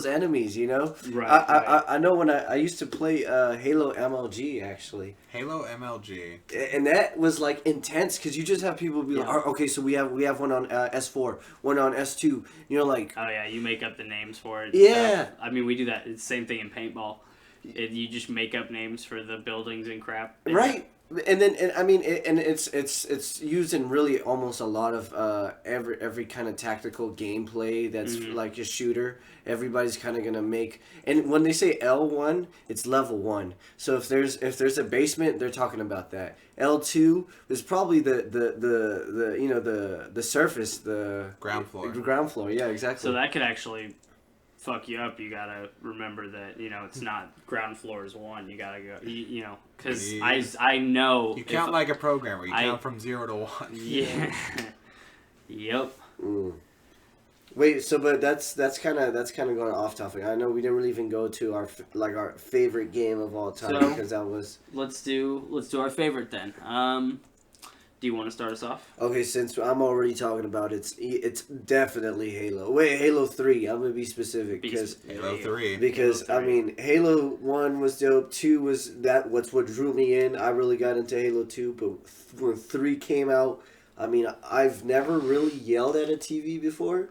enemies. Right. I know when I used to play Halo MLG actually. Halo MLG. And that was like intense because you just have people be like, Yeah. "Oh, okay, so we have one on S4, one on S2. Like, Oh yeah, you make up the names for it. Yeah. I mean, we do that. It's the same thing in paintball. You just make up names for the buildings and crap. right. And then it's used in really almost a lot of every kind of tactical gameplay that's like a shooter. Everybody's kind of gonna make, and when they say L1, it's level 1. So if there's a basement, they're talking about that. L2 is probably the surface, the Ground floor. Ground floor, yeah, exactly. So that could actually fuck you up. You gotta remember that it's not ground floor is 1. You gotta go. Because Yeah. I know You count like a programmer. You I- count from 0 to 1. Yeah. Yep. Wait, so but that's kind of going off topic. I know we didn't really even go to our favorite game of all time So- because that was Let's do our favorite then. Do you want to start us off? okay. Since I'm already talking about it, it's definitely Halo. Wait, Halo 3. I'm gonna be specific because Halo 3. because Halo I 3. mean Halo 1 was dope. 2 was what drew me in. I really got into Halo 2, but when 3 came out, I mean I've never really yelled at a TV before.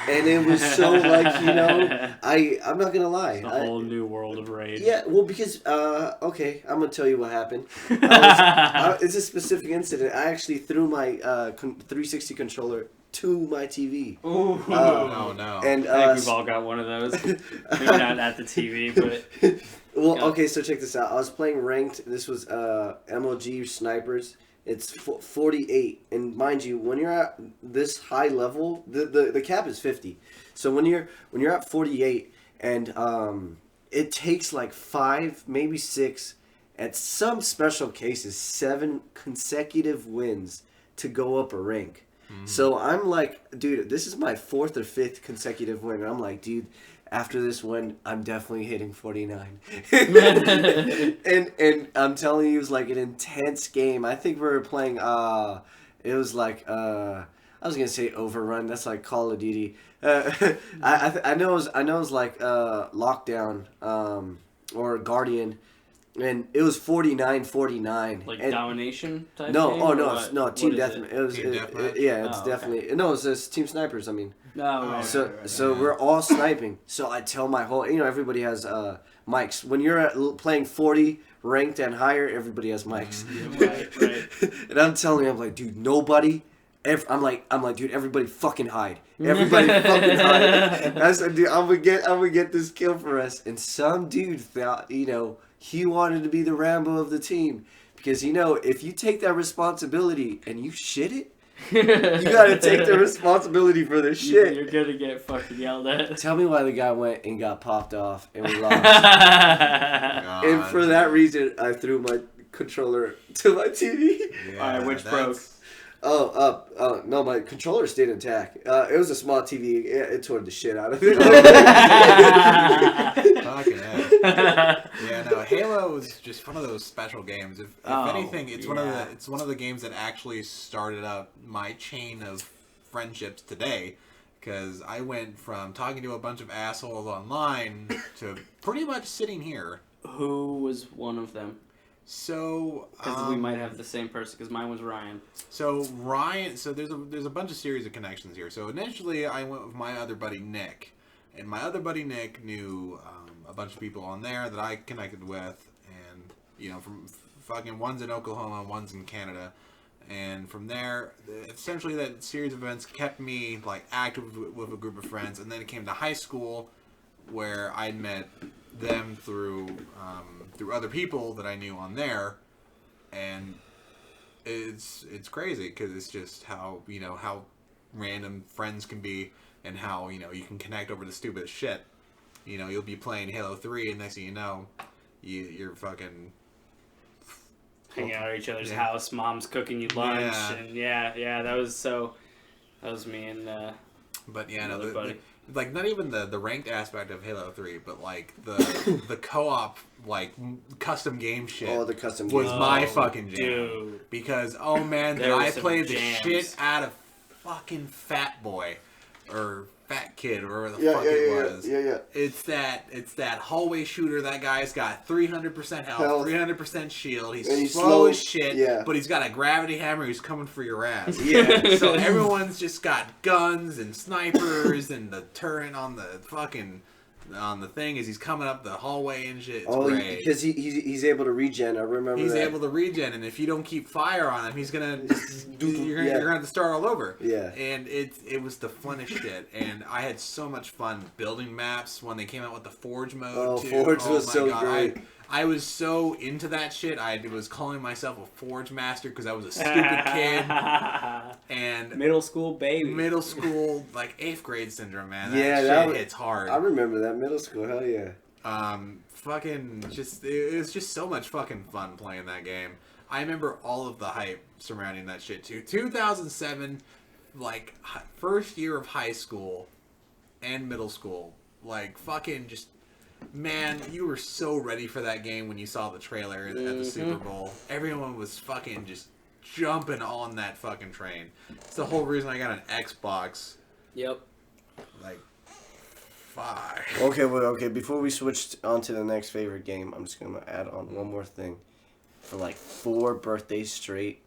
And it was so like, I'm not gonna lie. It's a whole new world of rage. Yeah, well, because okay, I'm gonna tell you what happened. It's a specific incident. I actually threw my 360 controller to my TV. Ooh. Oh no. And I think we've all got one of those. Maybe not at the TV, but well, Yeah. okay, so check this out. I was playing ranked. This was MLG snipers. It's 48, and mind you, when you're at this high level, the cap is 50. So when you're at 48, and it takes like 5, maybe 6, at some special cases, 7 consecutive wins to go up a rank. So I'm like, dude, this is my 4th or 5th consecutive win, and I'm like, dude, after this win, I'm definitely hitting 49. and I'm telling you, it was like an intense game. I think we were playing, it was like, I was gonna say Overrun. That's like Call of Duty. I know it was like Lockdown or Guardian, and it was 49-49. Like and domination type no, game? oh or no, what? no, Team What is Deathmatch. it? It was Team Deathmatch? yeah, it's Oh, okay. definitely no, it's Team Snipers. I mean, No, right, so right. so we're all sniping. So I tell my whole, everybody has mics. When you're playing 40 ranked and higher, everybody has mics. Right. And I'm telling you, I'm like, dude, nobody. I'm like, dude, everybody fucking hide. Everybody fucking hide. I said, dude, I'm gonna get this kill for us. And some dude thought, he wanted to be the Rambo of the team because if you take that responsibility and you shit it, you gotta take the responsibility for this shit. You're gonna get fucking yelled at. Tell me why the guy went and got popped off and we lost. God. And for that reason, I threw my controller to my TV. Yeah, Alright, which broke? No, my controller stayed intact. It was a small TV. It tore the shit out of it. Fucking hell. Yeah, no, Halo is just one of those special games. If anything, it's one of the games that actually started up my chain of friendships today. Because I went from talking to a bunch of assholes online to pretty much sitting here. Who was one of them? So Because we might have the same person. Because mine was Ryan. So Ryan, there's a bunch of series of connections here. So initially, I went with my other buddy Nick, and my other buddy Nick knew a bunch of people on there that I connected with, and from fucking one's in Oklahoma, one's in Canada, and from there, essentially that series of events kept me like active with a group of friends, and then it came to high school, where I met them through other people that I knew on there, and it's crazy because it's just how how random friends can be, and how you can connect over the stupidest shit. You'll be playing Halo 3, and next thing you know, you're fucking Hanging out at each other's Yeah. house. Mom's cooking you lunch. Yeah. And that was me and But yeah, no, another buddy. like not even the ranked aspect of Halo 3, but like the co-op like custom game shit. Oh, the custom was game. my Oh, fucking jam. dude. Because oh man, There did were I some play the jams. shit out of fucking Fat Boy or Fat Kid or whatever the fuck it was. Yeah. It's that hallway shooter. That guy's got 300% health, 300% shield. And He's he's slow slow, as shit, yeah. but he's got a gravity hammer who's coming for your ass. Yeah. So everyone's just got guns and snipers and the turret on the fucking the thing as he's coming up the hallway and shit. It's great. because he's able to regen. I remember He's that. able to regen, and if you don't keep fire on him, he's gonna you're Yeah. gonna have to start all over. Yeah. And it was the funnest shit, and I had so much fun building maps when they came out with the Forge mode. Oh, too. Forge was my so God. great. I was so into that shit. I was calling myself a Forge master because I was a stupid kid, and Middle school baby. middle school like 8th grade syndrome, man. That Yeah, shit that was- hits hard. I remember that middle school. Hell yeah. Fucking just it was just so much fucking fun playing that game. I remember all of the hype surrounding that shit too. 2007, like first year of high school and middle school, like fucking just man, you were so ready for that game when you saw the trailer at the Super Bowl. Everyone was fucking just jumping on that fucking train. It's the whole reason I got an Xbox. Yep. Like, fuck. Okay. Before we switch on to the next favorite game, I'm just gonna add on one more thing. For like 4 birthdays straight,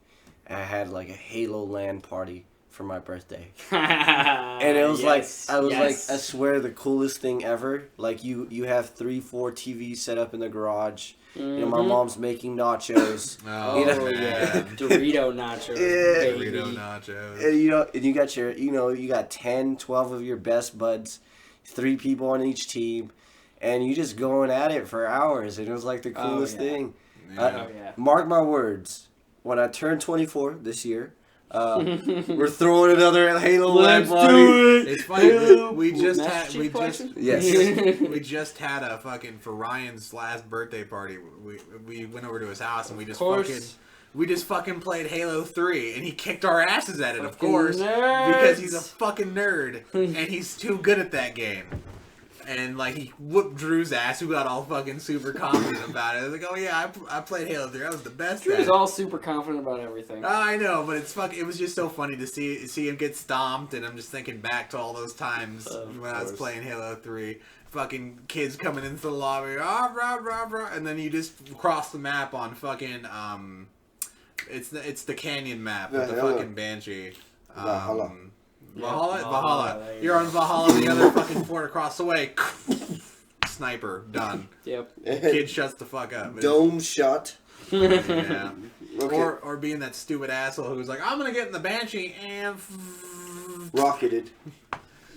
I had like a Halo LAN party for my birthday, and it was like I swear the coolest thing ever. Like you have 3-4 TVs set up in the garage. My mom's making nachos. Oh, yeah. Dorito nachos. Yeah. Baby. Dorito nachos. And you got your, you got 10, 12 of your best buds, 3 people on each team, and you just going at it for hours, and it was like the coolest thing. Yeah. Mark my words, when I turn 24 this year, we're throwing another Halo LAN party. It's funny. We just Yes. we just had a fucking for Ryan's last birthday party. We went over to his house and we just fucking played Halo 3 and he kicked our asses at it, of course, nerds. because he's a fucking nerd and he's too good at that game. And, like, he whooped Drew's ass, who got all fucking super confident about it. I was like, oh, yeah, I played Halo 3. I was the best at Drew's it. all super confident about everything. I know, but it was just so funny to see him get stomped, and I'm just thinking back to all those times when I was playing Halo 3. Fucking kids coming into the lobby, rah, rah, rah, and then you just cross the map on fucking, it's the canyon map with the fucking Banshee. Valhalla. Valhalla. You're on Valhalla, the other fucking port across the way. Sniper, done. Yep. Kid shuts the fuck up. Dome shut. Yeah. Okay. Or being that stupid asshole who's like, I'm gonna get in the Banshee and... Rocketed.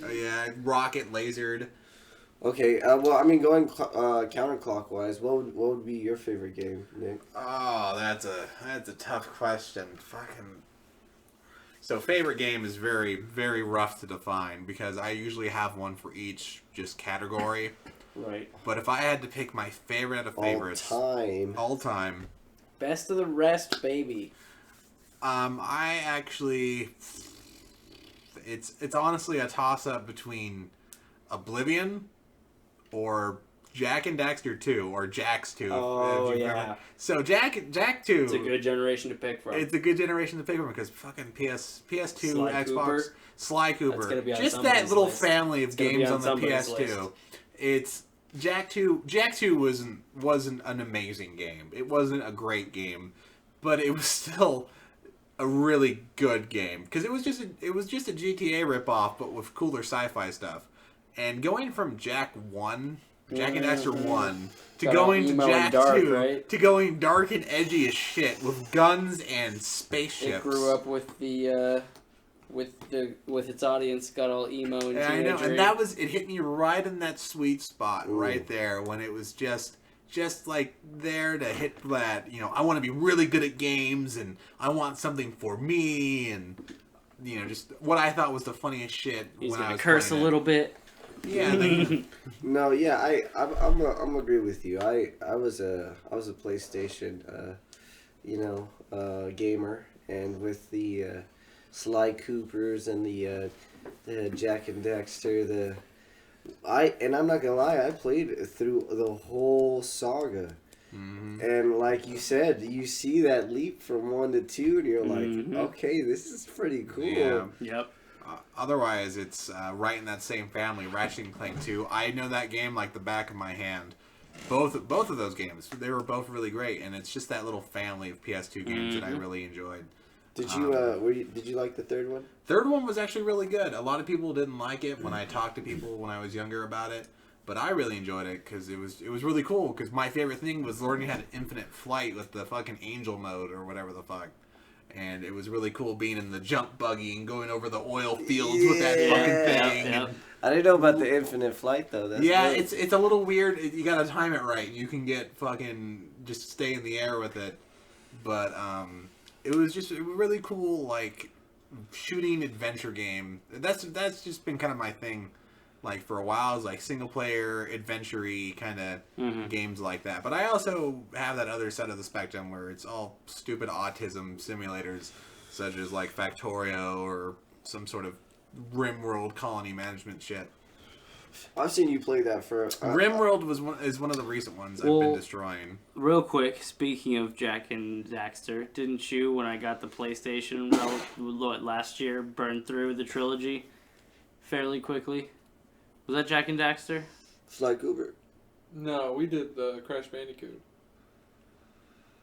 Oh yeah, rocket lasered. Okay, well, I mean, going counterclockwise, what would be your favorite game, Nick? Oh, that's a tough question. Fucking... So favorite game is very, very rough to define because I usually have one for each just category. Right. But if I had to pick my favorite out of favorites... All time. Best of the rest, baby. I actually... It's honestly a toss-up between Oblivion or Jak and Daxter 2, or Jax 2. Oh, yeah. So Jak 2... It's a good generation to pick from. It's a good generation to pick from because fucking PS2, Sly Xbox, Cooper. Sly Cooper. That's gonna be on just that somebody's little list. family of It's gonna be games on on the somebody's PS2. list. It's Jak 2. Jak 2 wasn't an amazing game. It wasn't a great game, but it was still a really good game because it was just a GTA ripoff, but with cooler sci-fi stuff. And going from Jak 1, Jak and Daxter 1, to Got all going to emo and Jak dark, 2, right? to going dark and edgy as shit with guns and spaceships. It grew up with the with its audience, got all emo and Yeah, I know, teenagery. and it hit me right in that sweet spot right there when it was just like there to hit that, I want to be really good at games and I want something for me and just what I thought was the funniest shit. He's when I gonna was curse a playing it. little bit. Yeah, No, yeah, I'm agree with you. I was a PlayStation, gamer, and with the Sly Coopers and the Jak and Daxter, I'm not gonna lie, I played through the whole saga. Mm-hmm. And like you said, you see that leap from 1 to 2, and you're like, okay, this is pretty cool. Yeah. Yep. Otherwise, it's right in that same family, Ratchet and Clank 2. I know that game like the back of my hand. Both of those games, they were both really great, and it's just that little family of PS2 games that I really enjoyed. Did you did you like the third one? Third one was actually really good. A lot of people didn't like it when I talked to people when I was younger about it, but I really enjoyed it because it was really cool. Because my favorite thing was learning how to infinite flight with the fucking angel mode or whatever the fuck. And it was really cool being in the jump buggy and going over the oil fields with that fucking thing. Yep. I didn't know about the infinite flight though. That's Yeah, good. it's a little weird. You gotta time it right. You can get fucking just stay in the air with it. But it was just a really cool like shooting adventure game. That's just been kind of my thing. Like for a while, is like single player adventure-y kind of games like that. But I also have that other side of the spectrum where it's all stupid autism simulators, such as like Factorio or some sort of RimWorld colony management shit. I've seen you play that for. RimWorld is one of the recent ones I've been destroying. Real quick, speaking of Jak and Daxter, didn't you, when I got the PlayStation last year, burn through the trilogy fairly quickly? Was that Jak and Daxter? Sly Cooper. No, we did the Crash Bandicoot.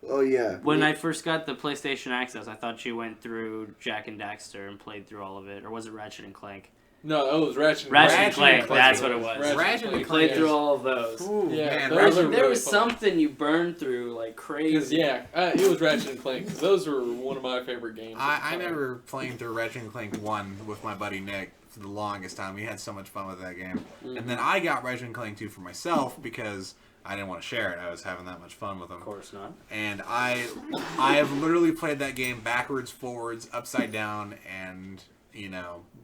Oh yeah. When I first got the PlayStation Access, I thought you went through Jak and Daxter and played through all of it, or was it Ratchet and Clank? No, that was Ratchet. And Clank. That's what it was. Ratchet and You played Clank. through all of those. Ooh, Yeah, man, those Ratchet- are There really was fun. something you burned through like crazy. It was Ratchet and Clank. 'Cause those were one of my favorite games. I never played through Ratchet and Clank 1 with my buddy Nick for the longest time. We had so much fun with that game. And then I got Ratchet and Clank 2 for myself because I didn't want to share it. I was having that much fun with him. Of course not. And I have literally played that game backwards, forwards, upside down, and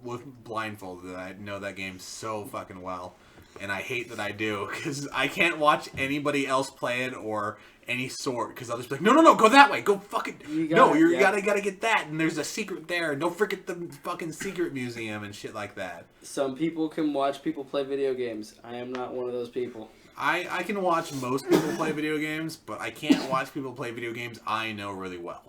with blindfolded. I know that game so fucking well. and I hate that I do because I can't watch anybody else play it or any sort because I'll just be like, no, go that way, go fucking you gotta get that, and there's a secret there, and don't forget the fucking secret museum and shit like that. Some people can watch people play video games. I am not one of those people. I can watch most people play video games, but I can't watch people play video games I know really well.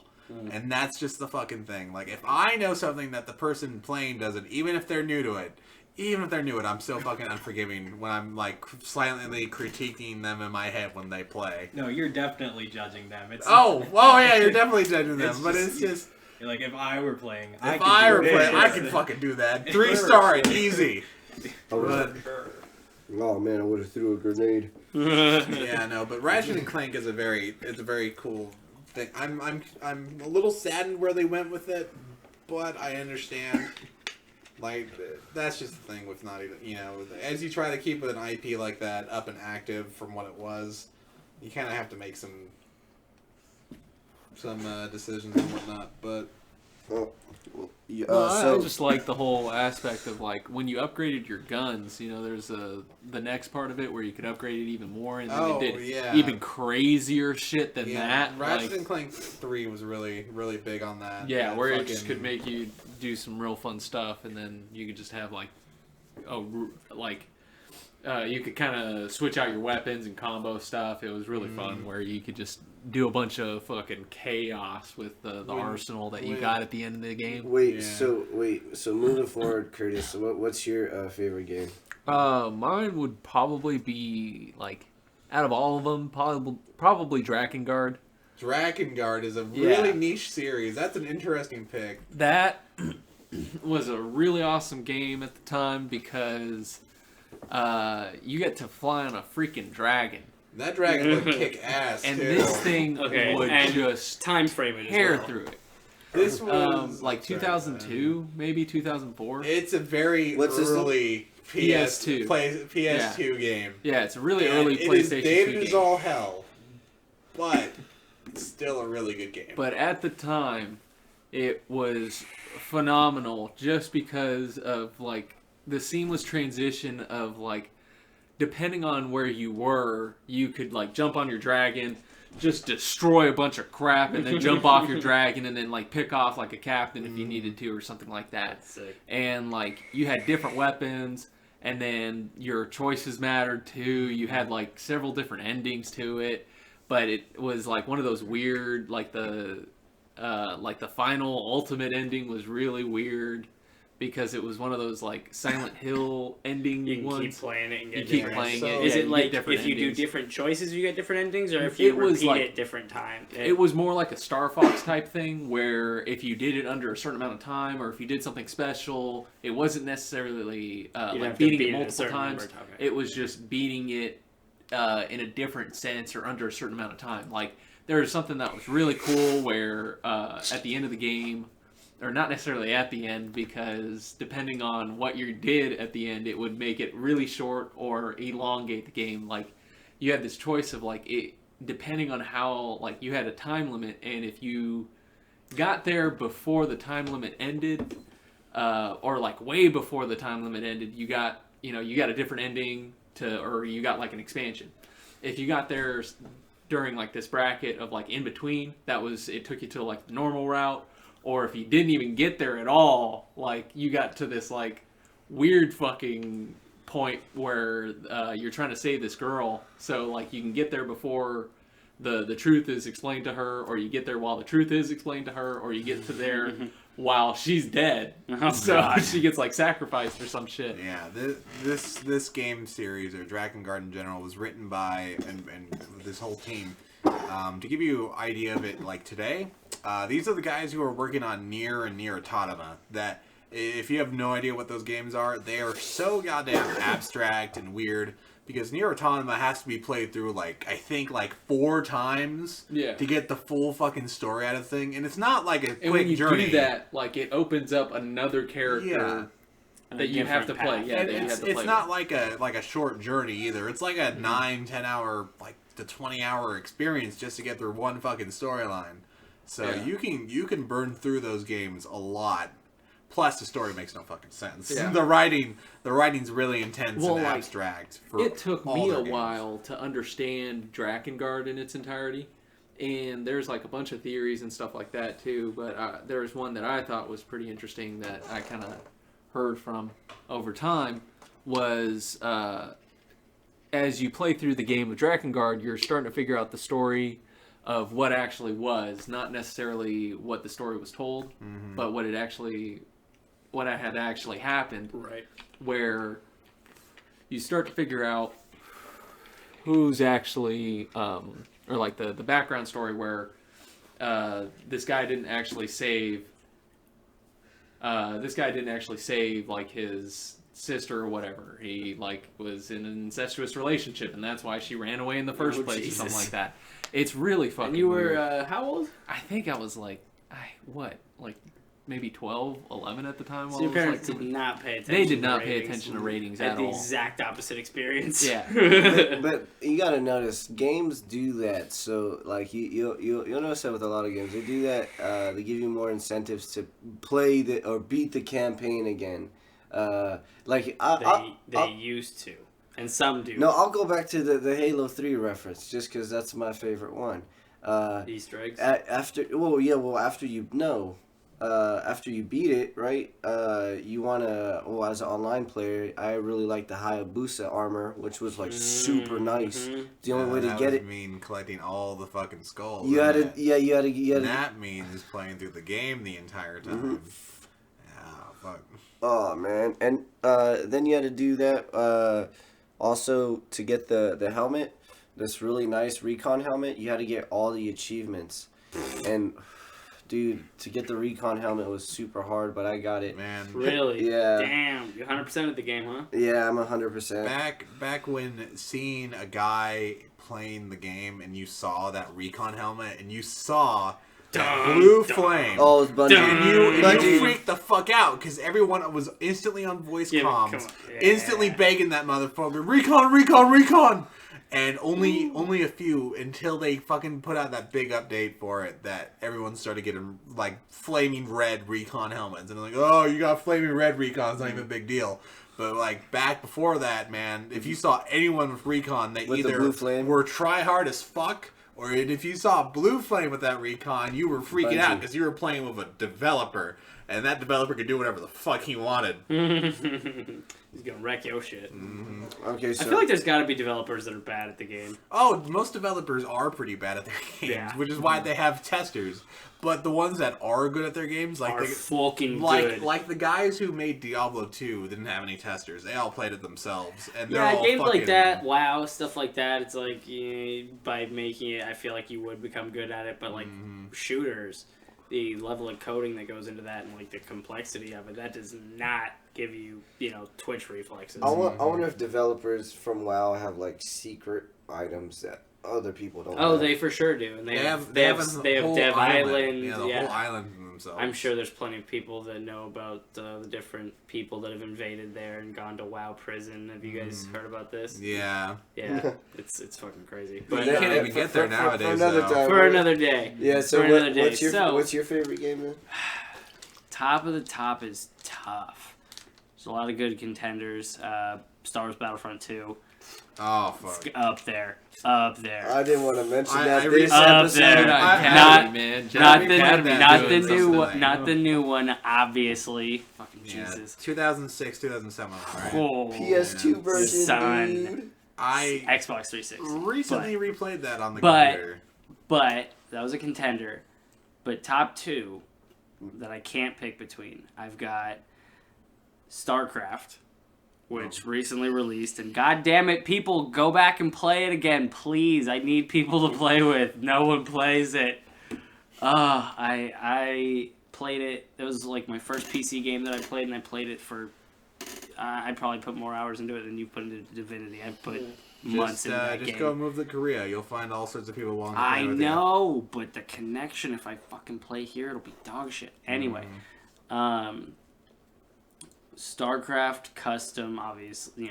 And that's just the fucking thing. Like, if I know something that the person playing doesn't, even if they're new to it, I'm so fucking unforgiving when I'm, like, silently critiquing them in my head when they play. No, you're definitely judging them. Yeah, you're definitely judging them, but it's just... You're like, if I were playing, I could fucking do that. 3-star, easy. Oh man, I would have threw a grenade. Yeah, no, but Ratchet and Clank is a very cool thing. I'm a little saddened where they went with it, but I understand. Like, that's just the thing with not even, as you try to keep an IP like that up and active from what it was, you kind of have to make some decisions and whatnot, but... I just like the whole aspect of, like, when you upgraded your guns, there's the next part of it where you could upgrade it even more, and then it did even crazier shit than that. Ratchet and Clank 3 was really, really big on that. Yeah, where it just could make you do some real fun stuff, and then you could just have, you could kind of switch out your weapons and combo stuff. It was really fun where you could just do a bunch of fucking chaos with the arsenal that you got at the end of the game. So moving forward, Curtis, what's your favorite game? Mine would probably be, like, out of all of them, probably Drakengard. Drakengard is a really niche series. That's an interesting pick. That was a really awesome game at the time because you get to fly on a freaking dragon. That dragon would kick ass, and too. this thing would just time frame it tear through it. This was like 2002, maybe 2004. It's a very early PS2 game. Yeah, it's a really early PlayStation 2 game. It is dated as all hell, but it's still a really good game. But at the time, it was phenomenal just because of, like, the seamless transition of, like, depending on where you were, you could, like, jump on your dragon, just destroy a bunch of crap, and then jump off your dragon, and then, like, pick off, like, a captain if you needed to, or something like that. That's sick. And, like, you had different weapons, and then your choices mattered, too. You had, like, several different endings to it, but it was, like, one of those weird, like, the final ultimate ending was really weird. Because it was one of those, like, Silent Hill ending ones. You can keep playing it and get different. Is it like if you do different choices, you get different endings, or if you repeat it different times? It was more like a Star Fox type thing, where if you did it under a certain amount of time, or if you did something special, it wasn't necessarily like beating it multiple times. It was just beating it in a different sense or under a certain amount of time. Like, there was something that was really cool where at the end of the game, or not necessarily at the end, because depending on what you did at the end, it would make it really short or elongate the game. Like, you had this choice of, like, it depending on how, like, you had a time limit, and if you got there before the time limit ended, or, like, way before the time limit ended, you got a different ending or you got, like, an expansion. If you got there during, like, this bracket of, like, in between, it took you to, like, the normal route. Or if you didn't even get there at all, like, you got to this, like, weird fucking point where you're trying to save this girl. So, like, you can get there before the truth is explained to her, or you get there while the truth is explained to her, or you get to there while she's dead. She gets, like, sacrificed or some shit. Yeah, this game series, or Drakengard in general, was written by and this whole team. To give you an idea of it, like, today, these are the guys who are working on Nier and Nier Automata, that, if you have no idea what those games are, they are so goddamn abstract and weird, because Nier Automata has to be played through, like, I think, like, 4 times to get the full fucking story out of the thing, and it's not like a quick journey. And when you do that, like, it opens up another character that you have to play. Yeah, it's not like a short journey either. It's like a 9-10 hour, like, to 20-hour experience just to get through one fucking storyline. So you can burn through those games a lot Plus, the story makes no fucking sense. Yeah. The writing's really intense Well, and like, abstract. For It took all me their a games. while to understand Drakengard in its entirety, and there's like a bunch of theories and stuff like that too. But there was one that I thought was pretty interesting that I kind of heard from over time was as you play through the game of Drakengard, you're starting to figure out the story of what actually was, not necessarily what the story was told, but what had actually happened. Right. Where you start to figure out who's actually, or like the background story where this guy didn't actually save like his sister or whatever. He like was in an incestuous relationship, and that's why she ran away in the first place Jesus. or something like that. It's really fucking. And you were weird. how old? I think I was like maybe 12, 11 at the time. So while your it was, parents like, did not pay attention. They did to not pay ratings. attention to ratings Had at the all. exact opposite experience. Yeah. But you gotta notice, games do that. So like you'll notice that with a lot of games, they do that. They give you more incentives to play or beat the campaign again. They used to, and some do. No, I'll go back to the Halo 3 reference just because that's my favorite one. Easter eggs. After you beat it, right? You wanna. Well, as an online player, I really like the Hayabusa armor, which was like super nice. The only way to that get would it, mean collecting all the fucking skulls. you had to. and Yeah, you had to. And that means playing through the game the entire time. Yeah, fuck. Oh man, and then you had to do that. Also, to get the helmet, this really nice recon helmet, you had to get all the achievements. And dude, to get the recon helmet was super hard, but I got it. Man, Really? Yeah. Damn, you 100% of the game, huh? Yeah, I'm 100%. back when seeing a guy playing the game and you saw that recon helmet and you saw that blue flame. Oh, it's Bungie. And you freaked the fuck out because everyone was instantly on voice comms, come on. Yeah. instantly begging that motherfucker, recon. And only a few until they fucking put out that big update for it that everyone started getting like flaming red recon helmets and they're like, oh, you got flaming red recon, it's not even a big deal. But like back before that, man, if you saw anyone with recon, they With the either blue flame? were try hard as fuck, or if you saw blue flame with that recon, you were freaking out Bungie. because you were playing with a developer, and that developer could do whatever the fuck he wanted. He's gonna wreck your shit. Okay, so I feel like there's got to be developers that are bad at the game. Oh, most developers are pretty bad at their games, Yeah. which is why they have testers. But the ones that are good at their games, like Are fucking good. like the guys who made Diablo 2 didn't have any testers. They all played it themselves, and they're Yeah, all games fucking, like that, WoW, stuff like that. It's like by making it, I feel like you would become good at it. But like shooters, the level of coding that goes into that and like the complexity of it, that does not give you twitch reflexes. I wonder if developers from WoW have like secret items that other people don't. Oh, have. they for sure do, and They have whole Dev Island. Yeah, the whole island to themselves. I'm sure there's plenty of people that know about the different people that have invaded there and gone to WoW prison. Have you guys heard about this? Yeah. Yeah, it's fucking crazy. But But you can't even for- get there for- nowadays. for another though. time. for another day. Yeah. So For another day. what's your favorite game then? Top of the top is tough. There's a lot of good contenders. Star Wars Battlefront 2, Oh fuck. up there. Up there. I didn't want to mention I that re- this Up episode. there. Jedi I- Academy, not- man. Not Jedi the Academy not the doing new something. one. Not the new one. Obviously. Fucking Yeah, Jesus. 2006, 2007, right? Oh, PS2 version, son. dude. I Xbox 360. recently replayed that on the but- computer. But that was a contender. But top two that I can't pick between, I've got StarCraft, which recently released, and god damn it, people, go back and play it again, please. I need people to play with. No one plays it. I played it. It was like my first PC game that I played, and I played it for. I probably put more hours into it than you put into Divinity. I put months Just, into that just game. go move to Korea. You'll find all sorts of people wanting to play I with you. know, but the connection, if I fucking play here, it'll be dog shit. Anyway, StarCraft custom, obviously,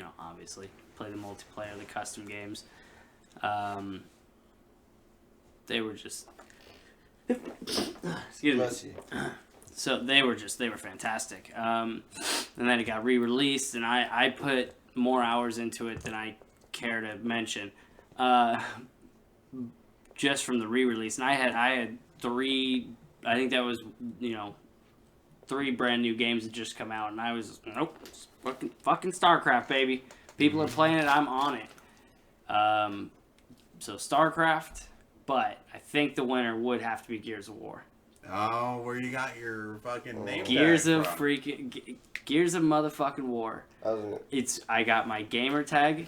play the multiplayer, the custom games. They were just, excuse me. Bless you. So they were fantastic. And then it got re-released, and I put more hours into it than I care to mention. Just from the re-release, and I had 3. I think that was 3 brand new games that just come out, and I was nope, it's fucking StarCraft, baby. People are playing it, I'm on it. So StarCraft, but I think the winner would have to be Gears of War. Oh, where you got your fucking name Gears tag of from? Gears of motherfucking War. Oh, I got my gamer tag,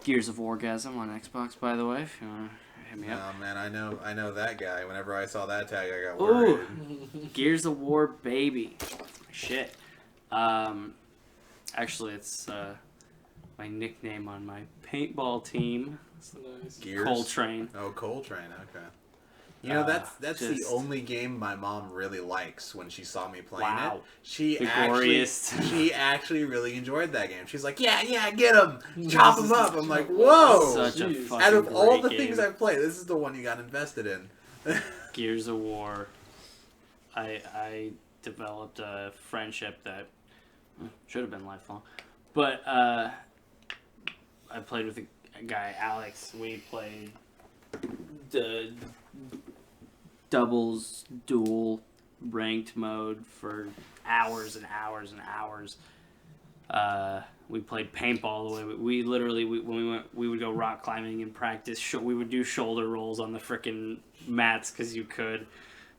Gears of Wargasm on Xbox, by the way. If you wanna hit me up. Oh man, I know that guy. Whenever I saw that tag, I got worried. Ooh, Gears of War, baby. Shit. Actually, it's my nickname on my paintball team. Nice. Gears? Coltrane. Oh, Coltrane. Okay. You know, that's the just- only game my mom really likes when she saw me playing Wow. it. She The actually, glorious. she actually really enjoyed that game. She's like, yeah, get him, chop him up. I'm like, whoa. Such a Jeez. fucking Out of all great the game. things I've played, this is the one you got invested in. Gears of War. I developed a friendship that should have been lifelong, but I played with a guy, Alex. We played the doubles dual ranked mode for hours and hours and hours. We played paintball the way we literally when we would go rock climbing and practice. We would do shoulder rolls on the frickin' mats because you could,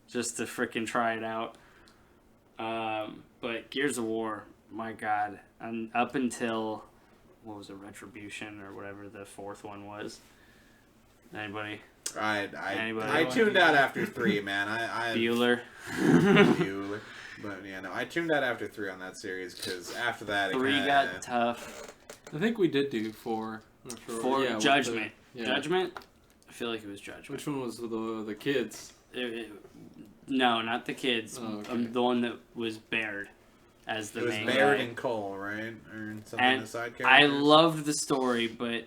just to frickin' try it out. But Gears of War, my God, and up until what was it, Retribution or whatever the 4th one was. Anybody? Anybody? I tuned out after 3, man. I Bueller. Bueller. But yeah, no, I tuned out after 3 on that series because after that, it 3 kinda, got tough. I think we did do 4. I'm sure. For Yeah, with Judgment. the- yeah. Judgment? I feel like it was Judgment. Which one was the kids? No, not the kids. Oh, okay. The one that was Baird as the It was main Baird guy. and Cole, right? Or something And the side characters. I loved the story, but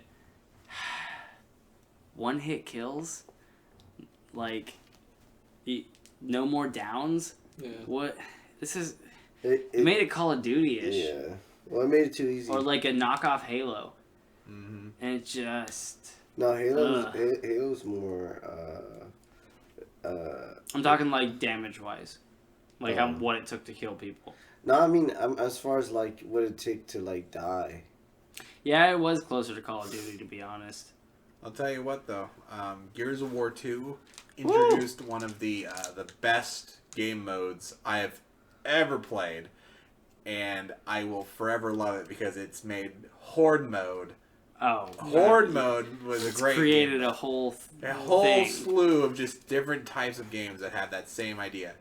one hit kills, like no more downs. Yeah. What? This is It it made it Call of Duty-ish, Yeah. Well, it made it too easy. or like a knockoff Halo, Mm-hmm. and it just. No, Halo's Ugh. Halo's more. I'm talking like damage wise, like Oh. what it took to kill people. No, I mean, as far as like what it take to like die. Yeah, it was closer to Call of Duty, to be honest. I'll tell you what, though. Gears of War 2 introduced one of the best game modes I have ever played, and I will forever love it because it's made Horde mode. Oh, Horde mode was a great created game. a whole A whole thing. slew of just different types of games that have that same idea.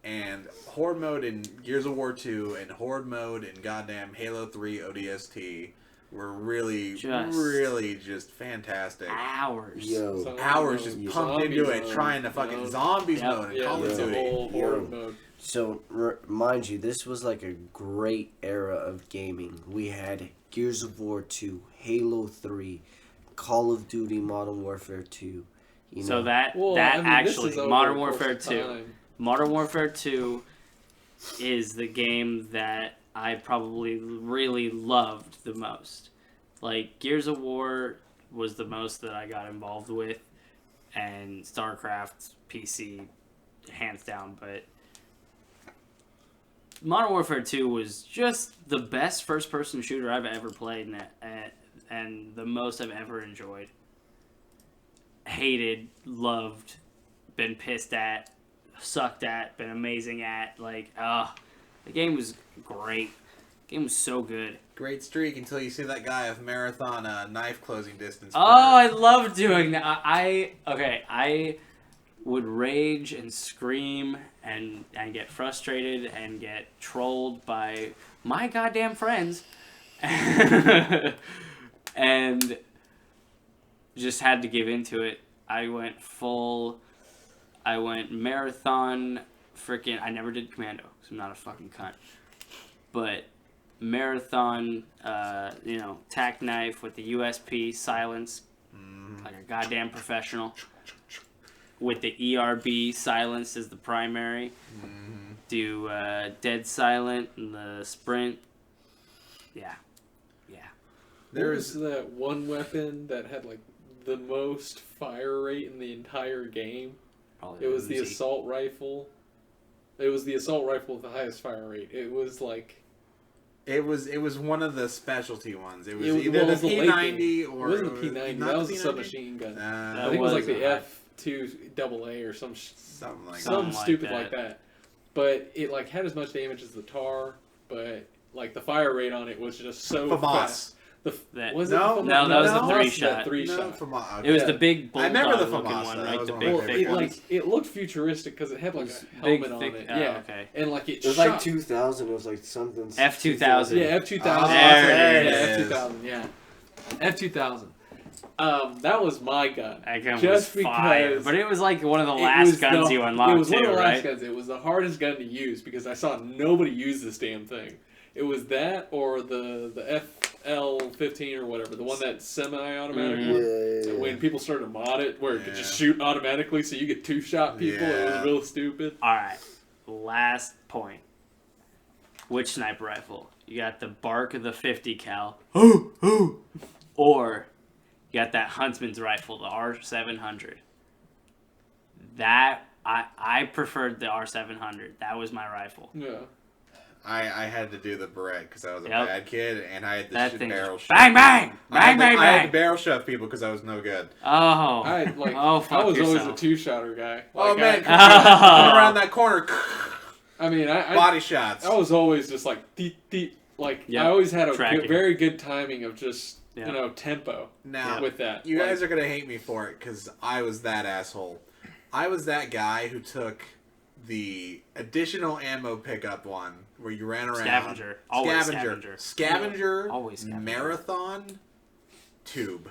And Horde mode in Gears of War 2 and Horde mode in goddamn Halo 3 ODST were really just fantastic. hours. Yo, Hours just Yeah. pumped into it, Zombies trying to mode, fucking you know? zombies Yep. mode in Yeah, Call of the Duty. whole Yo. horde mode. so mind you, this was like a great era of gaming. We had Gears of War 2, Halo 3, Call of Duty Modern Warfare 2. You know, So that Well, I mean, this actually is over Modern the course Warfare of 2. time. Modern Warfare 2 is the game that I probably really loved the most. Like Gears of War was the most that I got involved with, and StarCraft PC hands down, but Modern Warfare 2 was just the best first-person shooter I've ever played, and the most I've ever enjoyed. Hated, loved, been pissed at, sucked at, been amazing at. Like, the game was great. The game was so good. Great streak until you see that guy with marathon knife closing distance. Oh, I love doing that. I would rage and scream and get frustrated and get trolled by my goddamn friends. And just had to give into it. I went marathon freaking. I never did commando because I'm not a fucking cunt. But marathon, tack knife with the USP silence, like a goddamn professional. With the ERB silence as the primary. do Dead Silent and the Sprint. Yeah. There's that one weapon that had like the most fire rate in the entire game. Probably It was the Uzi. assault rifle. It was the assault rifle with the highest fire rate. It was like It was one of the specialty ones. It was It was- either well, it the was the late P90 or it wasn't the P90. not That the was a P90? submachine gun. Uh, I think it was like was the a- F2AA or some something like Something some like stupid that. like that. But it like had as much damage as the tar, but like the fire rate on it was just so that. fast. That- Was No, it the no, that was the FAMAS? three That shot. three No, shot. FAMAS. It was Yeah. the big I remember bulldog the looking FAMAS, one, though. right? That was The one big of Well, my thick it one. like it looked futuristic because it had like It was a big, helmet on thick- it. oh, Yeah, okay. and like it It was shot. like 2000. It was like something. F2000. Yeah, F2000. There it yeah, is. F2000. Yeah, F2000. That was my gun. That gun Just was fire. because But it was like one of the It last was guns the- you unlocked, It was one too, of the last right? guns. It was the hardest gun to use because I saw nobody use this damn thing. It was that or the FL15 or whatever, the one that's semi-automatic Mhm. one. Yeah. When people started to mod it, where it could just Yeah. shoot automatically, so you get two-shot people, it Yeah. was real stupid. All right, last point. Which sniper rifle? You got the bark of the 50 cal, or you got that Huntsman's rifle, the R700. That I preferred the R700. That was my rifle. Yeah. I had to do the Beretta because I was a Yep. bad kid, and I had to That shoot thing, barrel shove. bang bang I had bang to- bang I had to bang. barrel shove people because I was no good. Oh, I like. oh, I fuck was always a yourself. two-shotter guy. Oh Like, man, I- come around that corner, I mean, body shots. I was always just like deep. Like Yep. I always had a Tracking. very good timing of just Yeah. tempo Now, with that. you Like, guys are gonna hate me for it because I was that asshole. I was that guy who took the additional ammo pickup one where you ran around. Scavenger. Always Scavenger. scavenger. Always scavenger. Marathon tube.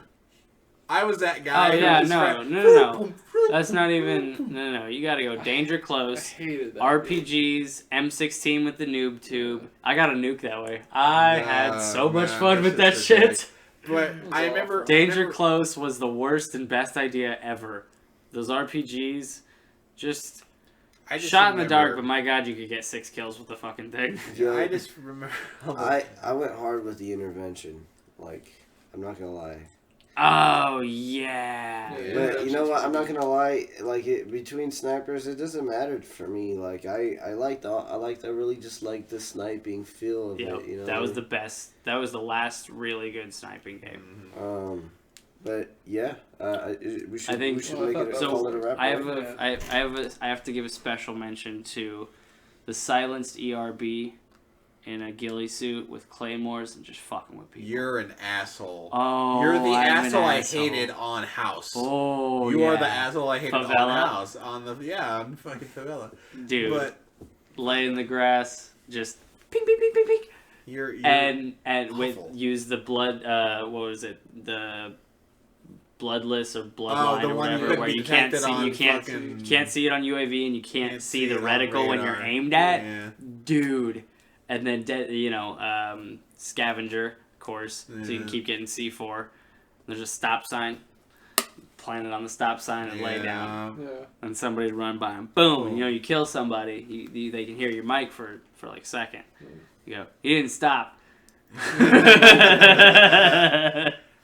I was that guy. Oh who yeah, just no. ran- That's not even. No. You gotta go danger I close. hated that. RPGs, M16 with the noob tube. I got a nuke that way. I had so much no, fun that with that shit's shit. ridiculous. But I remember Danger I remember- close was the worst and best idea ever. Those RPGs, just I just shot in the dark, remember- but my god, you could get 6 kills with the fucking thing. Yeah, I just remember. I went hard with the intervention. Like, I'm not gonna lie. Oh yeah. Yeah. But you know what? I'm not gonna lie. Like, between snipers, it doesn't matter for me. Like, I really just like the sniping feel of Yep, it. You know, that was the best. That was the last really good sniping game. But yeah, we should. I think- we should Well, I make thought it. that So Call it a wrap. I have right? I have to give a special mention to the silenced ERB in a ghillie suit with claymores and just fucking with people. You're an asshole. Oh, You're the I'm an asshole I asshole. hated on House. Oh, you yeah. are the asshole I hated Favela. on House. On fucking favela. Dude. But Lay in the grass, just ping, ping, ping, ping, ping, you're and with awful. use the blood. What was it? The bloodless or Oh, bloodline the or one you whatever, couldn't where be you can't detected see, on you can't fucking- see it on UAV, and you can't see the it on reticle when you're radar. aimed at. Yeah. Dude, and then scavenger, of course, so you can Yeah. keep getting C4. There's a stop sign. Plant it on the stop sign and lay down, Yeah. and somebody run by them. Boom! You kill somebody. They can hear your mic for like a second. You go, he didn't stop.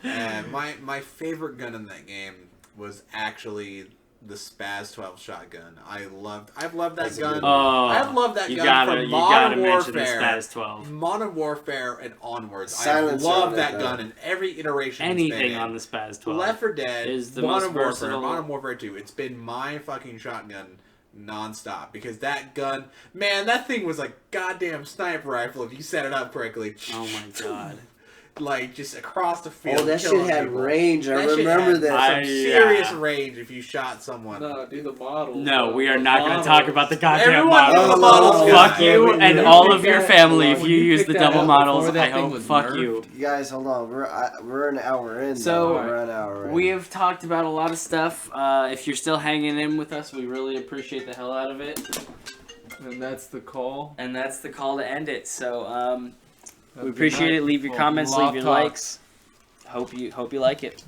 And my favorite gun in that game was actually the Spaz 12 shotgun. I've loved that That's a gun. good Oh, I've loved that you gun gotta from you gotta Modern mention the Warfare. Spaz 12. Modern Warfare and onwards. I Silencer love on that that gun gun. in every iteration. it's been Anything in. on the Spaz 12. Left 4 Dead is the Modern most Warfare, versatile. Modern Warfare 2. It's been my fucking shotgun nonstop because that gun, man, that thing was like goddamn sniper rifle if you set it up correctly. Oh my god. Like just across the field. Oh, that shit killing had people. range. I That shit remember had that. some I- serious yeah. range if you shot someone. No, do the model. No, we are The not going to models. talk about the goddamn Everyone models. knows the models, Fuck guys. you When and you all pick of your that- family if when you you use pick the that double up models. before that I thing hope was fuck nerfed. you. Guys, hold on. We're an hour in. So, we're an hour in. We have talked about a lot of stuff. If you're still hanging in with us, we really appreciate the hell out of it. And that's the call. And that's the call to end it. So we Good appreciate night. it. Leave your Well, comments, Loft leave your Talk. likes. Hope you like it.